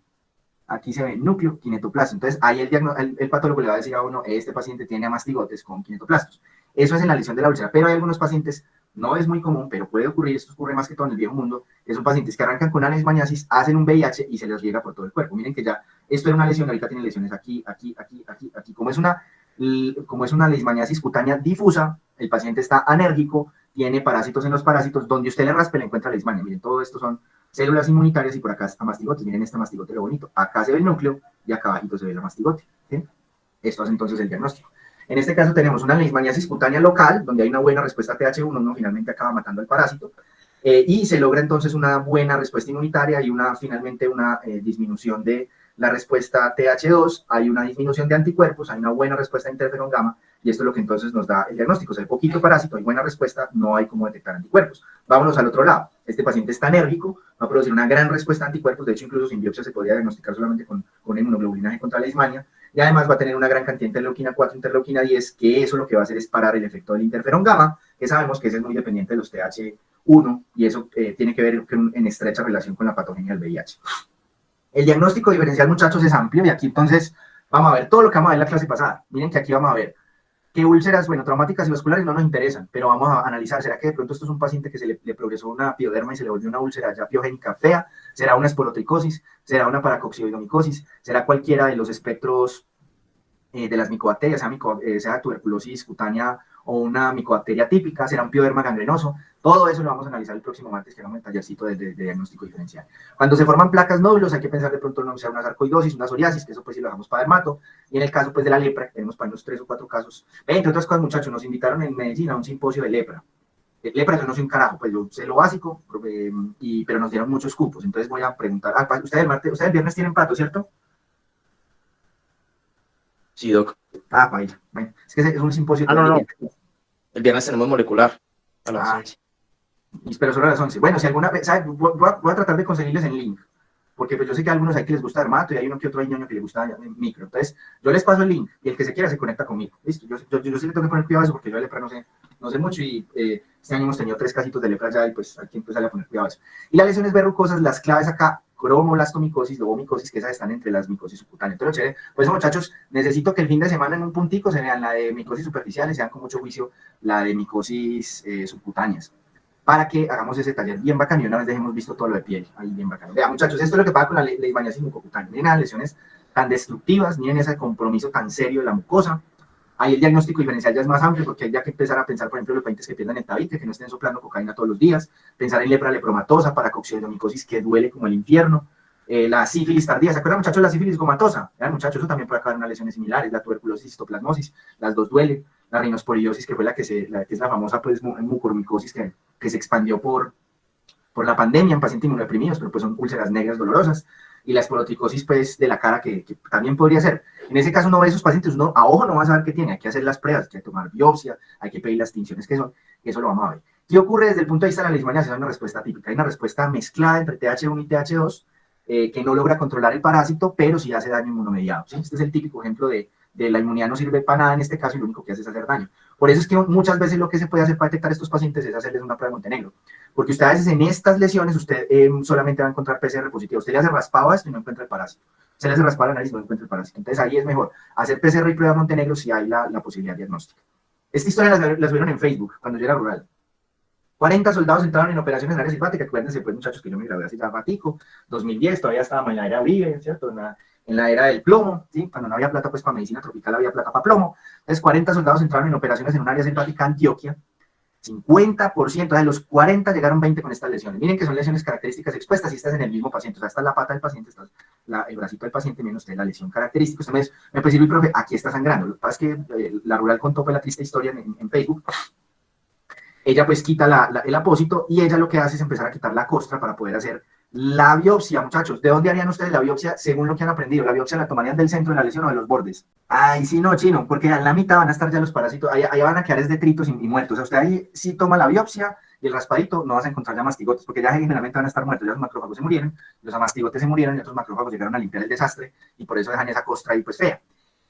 aquí se ve núcleo, kinetoplastos. Entonces, ahí el patólogo le va a decir a uno, este paciente tiene mastigotes con kinetoplastos. Eso es en la lesión de la úlcera, pero hay algunos pacientes, no es muy común, pero puede ocurrir, esto ocurre más que todo en el viejo mundo, que son pacientes que arrancan con una leishmaniasis, hacen un VIH y se les riega por todo el cuerpo. Miren que ya, esto era una lesión, ahorita tienen lesiones aquí, aquí, aquí, aquí, aquí. Como es una leishmaniasis cutánea difusa, el paciente está anérgico, tiene parásitos en los parásitos, donde usted le raspe le encuentra leishmania. Miren, todo esto son células inmunitarias y por acá está mastigote. Miren este mastigote, lo bonito. Acá se ve el núcleo y acá abajito se ve la mastigote. ¿Sí? Esto es entonces el diagnóstico. En este caso tenemos una leishmaniasis cutánea local, donde hay una buena respuesta a TH1, ¿no? Finalmente acaba matando al parásito, y se logra entonces una buena respuesta inmunitaria y finalmente una disminución de la respuesta a TH2, hay una disminución de anticuerpos, hay una buena respuesta a interferón gamma, y esto es lo que entonces nos da el diagnóstico. O sea, hay poquito parásito, hay buena respuesta, no hay cómo detectar anticuerpos. Vámonos al otro lado. Este paciente está enérgico, va a producir una gran respuesta a anticuerpos, de hecho incluso sin biopsia se podría diagnosticar solamente con inmunoglobulinaje contra la leishmania, y además va a tener una gran cantidad de interleuquina 4, interleuquina 10, que eso lo que va a hacer es parar el efecto del interferón gamma, que sabemos que ese es muy dependiente de los TH1, y eso tiene que ver en estrecha relación con la patogenia del VIH. El diagnóstico diferencial, muchachos, es amplio, y aquí entonces vamos a ver todo lo que vamos a ver en la clase pasada. Miren que aquí vamos a ver que úlceras, bueno, traumáticas y vasculares no nos interesan, pero vamos a analizar, ¿será que de pronto esto es un paciente que le progresó una pioderma y se le volvió una úlcera ya piogénica fea? ¿Será una esporotricosis? ¿Será una paracoccidiomicosis? ¿Será cualquiera de los espectros de las micobacterias, sea tuberculosis cutánea o una micobacteria típica? ¿Será un pioderma gangrenoso? Todo eso lo vamos a analizar el próximo martes, que hagamos el tallercito de diagnóstico diferencial. Cuando se forman placas nódulos, hay que pensar de pronto no sea una sarcoidosis, una psoriasis, que eso pues sí lo dejamos para dermato, y en el caso pues de la lepra, que tenemos para unos 3 o 4 casos. Entre otras cosas, muchachos, nos invitaron en Medellín a un simposio de lepra. Lepra yo no soy un carajo, pues yo sé lo básico, pero nos dieron muchos cupos, entonces voy a preguntar, ustedes el viernes tienen pato, ¿cierto? Sí, doc. Paila. Bueno, es que es un simposio. No. El viernes tenemos molecular a las 11. Pero solo a las 11. Bueno, si alguna vez, ¿sabes? Voy a tratar de conseguirles el link, porque pues yo sé que a algunos hay que les gusta dermato y hay uno que otro hay ñoño que le gusta micro. Entonces, yo les paso el link y el que se quiera se conecta conmigo. Listo, yo sí le tengo que poner cuidado a eso porque yo de lepra no sé mucho y este año hemos tenido 3 casitos de lepra ya y pues hay que empezar a poner cuidado a eso. Y las lesiones verrucosas, las claves acá, cromoblastomicosis, lobomicosis, que esas están entre las micosis subcutáneas. Entonces, chévere, pues muchachos, necesito que el fin de semana en un puntico se vean la de micosis superficiales, sean con mucho juicio la de micosis subcutáneas, para que hagamos ese taller bien bacano y una vez dejemos visto todo lo de piel, ahí bien bacano. Vean, muchachos, esto es lo que pasa con la leishmaniasis mucocutánea. Miren las lesiones tan destructivas, miren ese compromiso tan serio de la mucosa. Ahí el diagnóstico diferencial ya es más amplio porque hay ya que empezar a pensar, por ejemplo, los pacientes que pierdan el tabique, que no estén soplando cocaína todos los días, pensar en lepra lepromatosa, paracoccidiomicosis que duele como el infierno, la sífilis tardía. ¿Se acuerdan, muchachos, de la sífilis gomatosa? Vean, muchachos, eso también puede acabar en unas lesiones similares, la tuberculosis, citoplasmosis, las dos duelen, la rinosporidiosis, que fue la que es la famosa pues, mucormicosis que se expandió por la pandemia en pacientes inmunodeprimidos, pero pues son úlceras negras dolorosas, y la esporotricosis pues de la cara que también podría ser. En ese caso uno ve a esos pacientes, uno a ojo no va a saber qué tiene, hay que hacer las pruebas, hay que tomar biopsia, hay que pedir las tinciones que son, y eso lo vamos a ver. ¿Qué ocurre desde el punto de vista de la leishmaniasis? Hay una respuesta típica, hay una respuesta mezclada entre TH1 y TH2, que no logra controlar el parásito, pero sí hace daño inmunomediado, ¿sí? Este es el típico ejemplo de la inmunidad no sirve para nada en este caso y lo único que hace es hacer daño. Por eso es que muchas veces lo que se puede hacer para detectar a estos pacientes es hacerles una prueba de Montenegro. Porque usted a veces en estas lesiones, usted solamente va a encontrar PCR positivo. Usted le hace raspado a esto y no encuentra el parásito. Usted le hace raspado a la nariz y no encuentra el parásito. Entonces ahí es mejor hacer PCR y prueba de Montenegro si hay la posibilidad diagnóstica. Esta historia las vieron en Facebook cuando yo era rural. 40 soldados entraron en operaciones en área selvática. Acuérdense, pues, muchachos, que yo me gradué hace ya ratico, 2010, todavía estábamos en la era Uribe, ¿cierto? En la era del plomo, ¿sí? Cuando no había plata, pues, para medicina tropical había plata para plomo. Entonces, 40 soldados entraron en operaciones en un área selvática, Antioquia. 50%, de los 40 llegaron 20 con estas lesiones. Miren que son lesiones características expuestas y estas en el mismo paciente. O sea, esta es la pata del paciente, esta es el bracito del paciente, miren usted la lesión característica. Usted me puede decir, profe, aquí está sangrando. Lo que pasa es que la rural contó pues, la triste historia en Facebook. Ella pues quita el apósito y ella lo que hace es empezar a quitar la costra para poder hacer la biopsia, muchachos. ¿De dónde harían ustedes la biopsia según lo que han aprendido? La biopsia la tomarían del centro de la lesión o de los bordes. Ay, sí, no, chino, porque en la mitad van a estar ya los parásitos, ahí van a quedar detritos y muertos. O sea, usted ahí sí toma la biopsia y el raspadito, no vas a encontrar ya mastigotes, porque ya generalmente van a estar muertos, ya los macrófagos se murieron, los amastigotes se murieron y otros macrófagos llegaron a limpiar el desastre y por eso dejan esa costra ahí pues fea.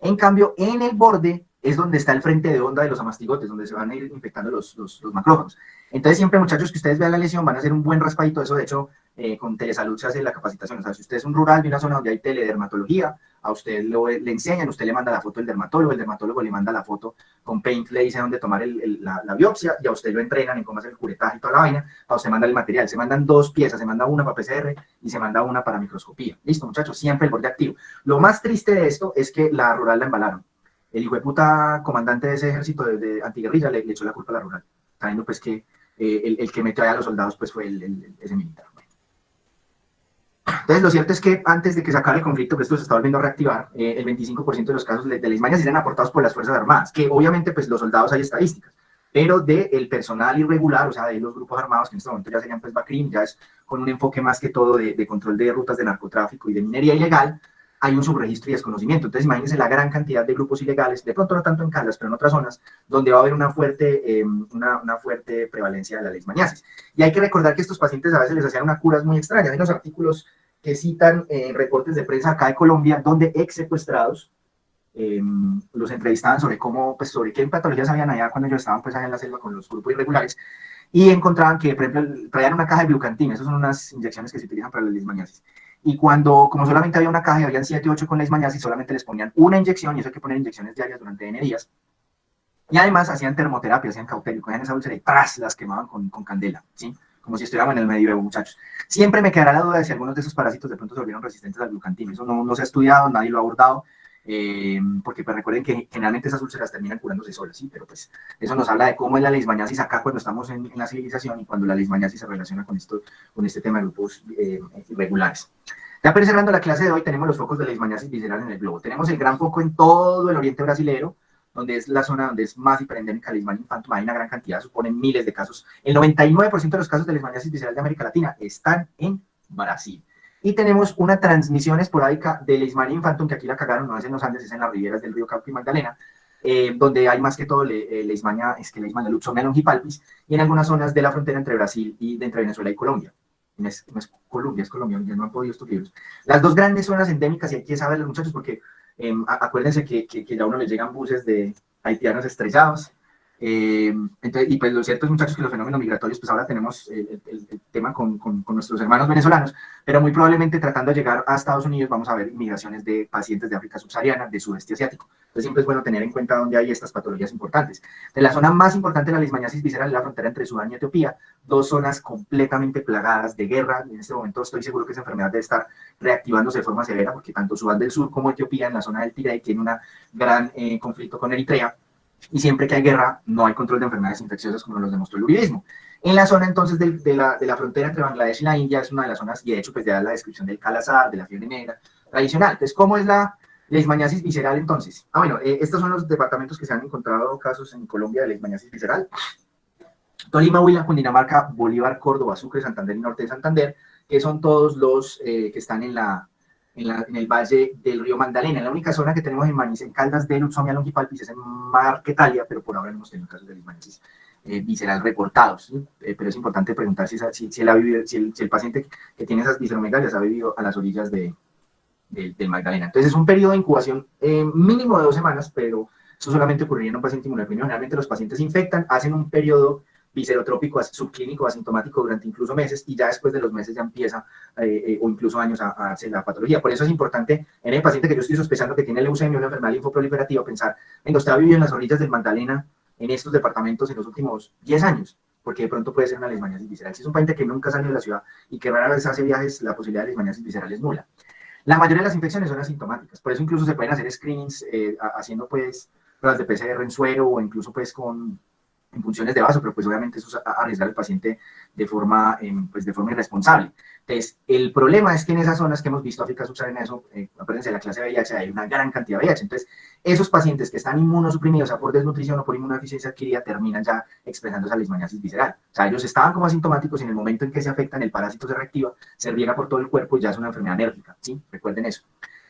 En cambio, en el borde es donde está el frente de onda de los amastigotes, donde se van a ir infectando los macrófagos. Entonces, siempre, muchachos, que ustedes vean la lesión, van a hacer un buen raspadito. Eso, de hecho, con Telesalud se hace la capacitación. O sea, si usted es un rural de una zona donde hay teledermatología, a usted le enseñan, usted le manda la foto del dermatólogo, el dermatólogo le manda la foto con Paint, le dice dónde tomar la biopsia, y a usted lo entrenan en cómo hacer el curetaje y toda la vaina, para usted mandar el material. Se mandan 2 piezas, se manda una para PCR y se manda una para microscopía. Listo, muchachos, siempre el borde activo. Lo más triste de esto es que la rural la embalaron. El hijo de puta comandante de ese ejército de antiguerrilla le echó la culpa a la rural, sabiendo pues que el que metió a los soldados pues fue ese militar. Entonces, lo cierto es que antes de que se acabe el conflicto, que esto se está volviendo a reactivar, el 25% de los casos de leishmaniasis eran aportados por las Fuerzas Armadas, que obviamente pues los soldados hay estadísticas, pero del personal irregular, o sea, de los grupos armados, que en este momento ya serían pues BACRIM, ya es con un enfoque más que todo de control de rutas de narcotráfico y de minería ilegal, hay un subregistro y desconocimiento. Entonces, imagínense la gran cantidad de grupos ilegales, de pronto no tanto en Caldas, pero en otras zonas, donde va a haber una fuerte prevalencia de la leishmaniasis. Y hay que recordar que estos pacientes a veces les hacían unas curas muy extrañas. Hay unos artículos que citan reportes de prensa acá de Colombia, donde ex secuestrados los entrevistaban sobre cómo, pues sobre qué patologías habían allá cuando ellos estaban pues allá en la selva con los grupos irregulares, y encontraban que, por ejemplo, traían una caja de glucantina. Esas son unas inyecciones que se utilizan para la leishmaniasis. Y como solamente había una caja y habían 7 u 8 con leishmaniasis, solamente les ponían una inyección, y eso hay que poner inyecciones diarias durante N días. Y además hacían termoterapia, hacían cauterio, cogían esa úlcera y ¡tras! Las quemaban con candela, ¿sí? Como si estuviéramos en el medioevo, muchachos. Siempre me quedará la duda de si algunos de esos parásitos de pronto se volvieron resistentes al glucantina. Eso no se ha estudiado, nadie lo ha abordado, porque pues recuerden que generalmente esas úlceras terminan curándose solas, ¿sí? Pero pues eso nos habla de cómo es la leishmaniasis acá cuando estamos en la civilización, y cuando la leishmaniasis se relaciona con este tema de grupos irregulares. Ya pero cerrando la clase de hoy, tenemos los focos de leishmaniasis visceral en el globo. Tenemos el gran foco en todo el oriente brasilero, donde es la zona donde es más hiperendémica la Leishmania infantum. Hay una gran cantidad, suponen miles de casos. El 99% de los casos de leishmaniasis visceral de América Latina están en Brasil. Y tenemos una transmisión esporádica de Leishmania infantum, que aquí la cagaron, no es en los Andes, es en las riberas del río Cauca y Magdalena, donde hay más que todo Leishmania Lutzomia longipalpis, y en algunas zonas de la frontera entre Brasil y entre Venezuela y Colombia. No es Colombia, es Colombia, ya no han podido estos libros. Las dos grandes zonas endémicas, y hay que saber los muchachos, porque acuérdense que ya a uno le llegan buses de haitianos estrellados. Entonces, y pues lo cierto es, muchachos, que los fenómenos migratorios, pues ahora tenemos el tema con nuestros hermanos venezolanos, pero muy probablemente tratando de llegar a Estados Unidos vamos a ver migraciones de pacientes de África subsahariana, de sudeste asiático. Entonces siempre es bueno tener en cuenta dónde hay estas patologías importantes. De la zona más importante de la leishmaniasis visceral es la frontera entre Sudán y Etiopía, dos zonas completamente plagadas de guerra. En este momento estoy seguro que esa enfermedad debe estar reactivándose de forma severa, porque tanto Sudán del Sur como Etiopía, en la zona del Tigray, tiene un gran conflicto con Eritrea, y siempre que hay guerra no hay control de enfermedades infecciosas, como nos demostró el uribismo. En la zona entonces de la frontera entre Bangladesh y la India es una de las zonas, y de hecho pues ya da la descripción del Kala-Azar, de la fiebre negra tradicional. Entonces, ¿cómo es la leishmaniasis visceral entonces? Bueno, estos son los departamentos que se han encontrado casos en Colombia de leishmaniasis visceral: Tolima, Huila, Cundinamarca, Bolívar, Córdoba, Sucre, Santander y Norte de Santander, que son todos los que están en el valle del río Magdalena. La única zona que tenemos en Caldas de Lutzomia longipalpis es en Marquetalia, pero por ahora no hemos tenido casos de leishmaniasis visceral reportados, ¿sí? Pero es importante preguntar si el paciente que tiene esas visceromegalias ha vivido a las orillas del Magdalena. Entonces es un periodo de incubación mínimo de 2 semanas, pero eso solamente ocurriría en un paciente inmunodeprimido. Generalmente los pacientes se infectan, hacen un periodo viscerotrópico subclínico asintomático durante incluso meses, y ya después de los meses ya empieza, o incluso años, a hacer la patología. Por eso es importante en el paciente que yo estoy sospechando que tiene leucemia, una enfermedad linfoproliferativa, pensar: venga, usted ha vivido en las orillas del Magdalena, en estos departamentos, en los últimos 10 años, porque de pronto puede ser una leishmaniasis visceral. Si es un paciente que nunca salió de la ciudad y que rara vez hace viajes, la posibilidad de leishmaniasis visceral es nula. La mayoría de las infecciones son asintomáticas, por eso incluso se pueden hacer screenings haciendo pues pruebas de PCR en suero, o incluso pues con punciones de vaso, pero pues obviamente eso es arriesgar al paciente de forma irresponsable. Entonces, el problema es que en esas zonas que hemos visto, África subsahariana, acuérdense de la clase de VIH, hay una gran cantidad de VIH. Entonces, esos pacientes que están inmunosuprimidos, sea por desnutrición o por inmunodeficiencia adquirida, terminan ya expresando esa leishmaniasis visceral. O sea, ellos estaban como asintomáticos, y en el momento en que se afectan, el parásito se reactiva, se riega por todo el cuerpo y ya es una enfermedad alérgica, ¿sí? Recuerden eso.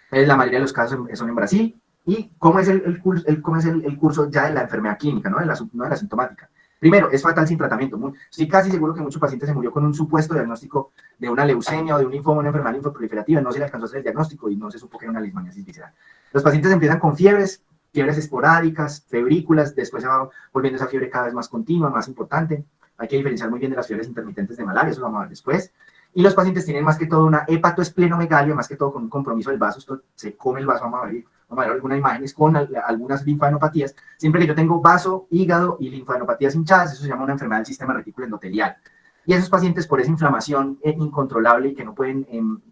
Entonces, la mayoría de los casos son en Brasil. ¿Y cómo es el curso ya de la enfermedad clínica, no de la sintomática? Primero, es fatal sin tratamiento. Estoy casi seguro que muchos pacientes se murió con un supuesto diagnóstico de una leucemia o de un linfoma, una enfermedad linfoproliferativa, no se le alcanzó a hacer el diagnóstico y no se supo que era una leishmaniasis visceral. Los pacientes empiezan con fiebres, fiebres esporádicas, febrículas, después se va volviendo esa fiebre cada vez más continua, más importante. Hay que diferenciar muy bien de las fiebres intermitentes de malaria, eso lo vamos a ver después. Y los pacientes tienen más que todo una hepatoesplenomegalia, más que todo con un compromiso del vaso, esto se come el vaso, vamos a ver algunas imágenes con algunas linfadenopatías. Siempre que yo tengo vaso, hígado y linfadenopatías hinchadas, eso se llama una enfermedad del sistema retículo endotelial. Y esos pacientes, por esa inflamación incontrolable y que no pueden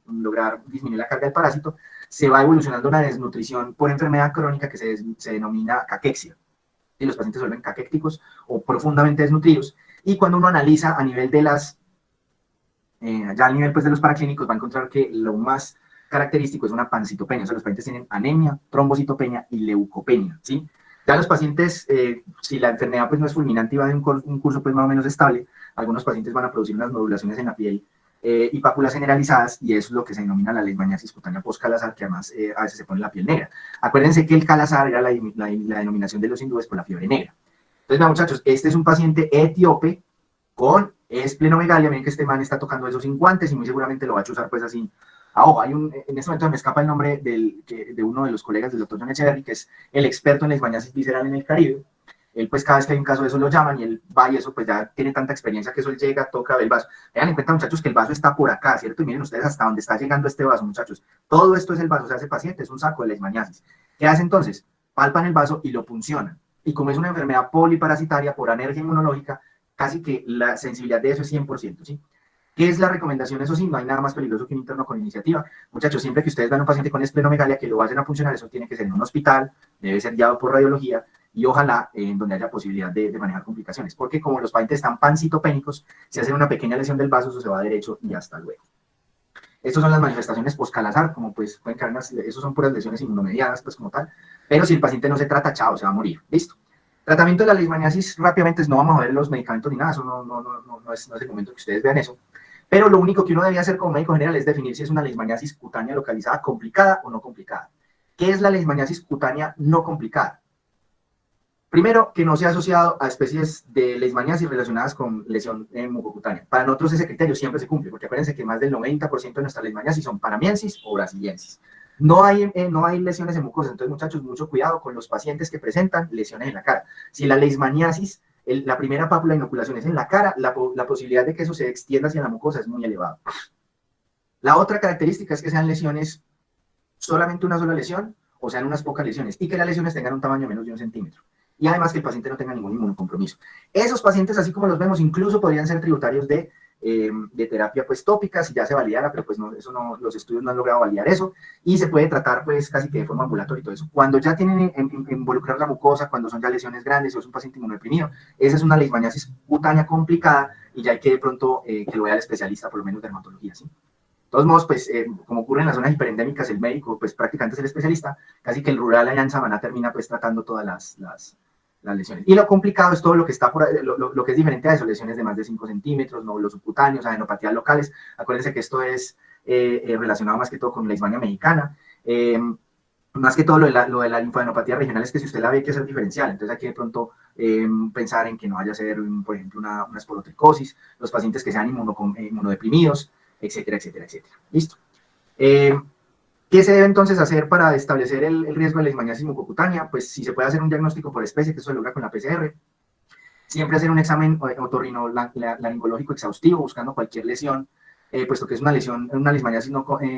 lograr disminuir la carga del parásito, se va evolucionando una desnutrición por enfermedad crónica que se denomina caquexia. Y los pacientes se vuelven caquécticos o profundamente desnutridos. Y cuando uno analiza a nivel de las, ya a nivel pues, de los paraclínicos, va a encontrar que lo más característico es una pancitopenia. O sea, los pacientes tienen anemia, trombocitopenia y leucopenia, ¿sí? Ya los pacientes, si la enfermedad pues, no es fulminante y va de un curso pues, más o menos estable, algunos pacientes van a producir unas nodulaciones en la piel y pápulas generalizadas, y eso es lo que se denomina la leishmaniasis cutánea post-calazar, que además a veces se pone la piel negra. Acuérdense que el calazar era la denominación de los hindúes por la fiebre negra. Entonces, vean, muchachos, este es un paciente etíope con esplenomegalia. Miren que este man está tocando eso sin guantes y muy seguramente lo va a chuzar pues así. Ojo, en este momento me escapa el nombre de uno de los colegas del doctor John Echeverry, que es el experto en leishmaniasis visceral en el Caribe. Él pues cada vez que hay un caso de eso lo llaman y él va y eso pues ya tiene tanta experiencia que eso él llega, toca, ve el vaso. Tengan en cuenta, muchachos, que el vaso está por acá, ¿cierto? Y miren ustedes hasta dónde está llegando este vaso, muchachos. Todo esto es el vaso, o sea, ese paciente es un saco de leishmaniasis. ¿Qué hace entonces? Palpan el vaso y lo puncionan. Y como es una enfermedad poliparasitaria por alergia inmunológica, casi que la sensibilidad de eso es 100%, ¿sí? ¿Qué es la recomendación? Eso sí, no hay nada más peligroso que un interno con iniciativa. Muchachos, siempre que ustedes vean a un paciente con esplenomegalia que lo vayan a funcionar, eso tiene que ser en un hospital, debe ser guiado por radiología y ojalá en donde haya posibilidad de manejar complicaciones, porque como los pacientes están pancitopénicos, si hacen una pequeña lesión del vaso, eso se va derecho y hasta luego. Estas son las manifestaciones post-calazar, como pues pueden caer esos son puras lesiones inmunomediadas, pues como tal, pero si el paciente no se trata, chao, se va a morir, listo. Tratamiento de la leishmaniasis, rápidamente, no vamos a ver los medicamentos ni nada, eso no es el momento que ustedes vean eso, pero lo único que uno debe hacer como médico general es definir si es una leishmaniasis cutánea localizada complicada o no complicada. ¿Qué es la leishmaniasis cutánea no complicada? Primero, que no sea asociado a especies de leishmaniasis relacionadas con lesión mucocutánea. Para nosotros ese criterio siempre se cumple, porque acuérdense que más del 90% de nuestras leishmaniasis son paramiensis o brasiliensis. No hay lesiones en mucosas, entonces muchachos, mucho cuidado con los pacientes que presentan lesiones en la cara. Si la leishmaniasis, la primera pápula de inoculación es en la cara, la posibilidad de que eso se extienda hacia la mucosa es muy elevada. La otra característica es que sean lesiones, solamente una sola lesión, o sean unas pocas lesiones, y que las lesiones tengan un tamaño menos de 1 centímetro. Y además que el paciente no tenga ningún inmunocompromiso. Esos pacientes, así como los vemos, incluso podrían ser tributarios de terapia pues tópica, si ya se validara, pero pues no, eso no, los estudios no han logrado validar eso, y se puede tratar pues casi que de forma ambulatoria y todo eso. Cuando ya tienen involucrar la mucosa, cuando son ya lesiones grandes o es un paciente inmunodeprimido, esa es una leishmaniasis cutánea complicada y ya hay que de pronto que lo vea el especialista, por lo menos dermatología, ¿sí? De todos modos, pues, como ocurre en las zonas hiperendémicas, el médico, pues, prácticamente es el especialista, casi que el rural allá en Samaná termina, pues, tratando todas las lesiones. Y lo complicado es todo lo que está por lo que es diferente a eso, lesiones de más de 5 centímetros, nódulos subcutáneos, adenopatías locales. Acuérdense que esto es relacionado más que todo con la leishmania mexicana. Más que todo lo de la linfadenopatía regional es que si usted la ve hay que hacer diferencial, entonces hay que de pronto pensar en que no vaya a ser, por ejemplo, una esporotricosis, los pacientes que sean inmunodeprimidos, etcétera, etcétera, etcétera. Listo. ¿Qué se debe entonces hacer para establecer el riesgo de leishmaniasis mucocutánea? Pues si se puede hacer un diagnóstico por especie, que eso se logra con la PCR. Siempre hacer un examen otorrinolaringológico exhaustivo, buscando cualquier lesión, puesto que es una leishmaniasis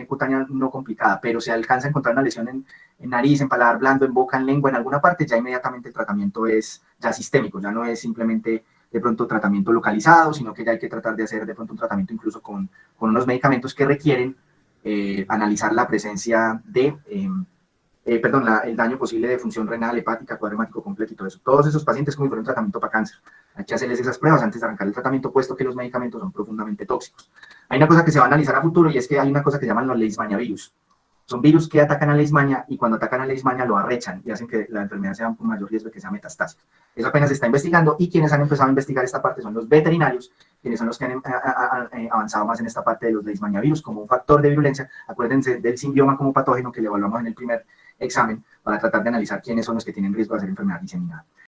cutánea no complicada, pero se alcanza a encontrar una lesión en nariz, en paladar blando, en boca, en lengua, en alguna parte, ya inmediatamente el tratamiento es ya sistémico, ya no es simplemente de pronto tratamiento localizado, sino que ya hay que tratar de hacer de pronto un tratamiento incluso con unos medicamentos que requieren analizar la presencia de, el daño posible de función renal, hepática, cuadro hemático completo y todo eso. Todos esos pacientes como si fuera un tratamiento para cáncer. Hay que hacerles esas pruebas antes de arrancar el tratamiento, puesto que los medicamentos son profundamente tóxicos. Hay una cosa que se va a analizar a futuro y es que hay una cosa que llaman los leishmania virus. Son virus que atacan a leishmania y cuando atacan a leishmania lo arrechan y hacen que la enfermedad sea con mayor riesgo de que sea metastásica. Eso apenas se está investigando y quienes han empezado a investigar esta parte son los veterinarios, quienes son los que han avanzado más en esta parte de los leishmania virus como un factor de virulencia. Acuérdense del simbioma como patógeno que le evaluamos en el primer examen para tratar de analizar quiénes son los que tienen riesgo de hacer enfermedad diseminada.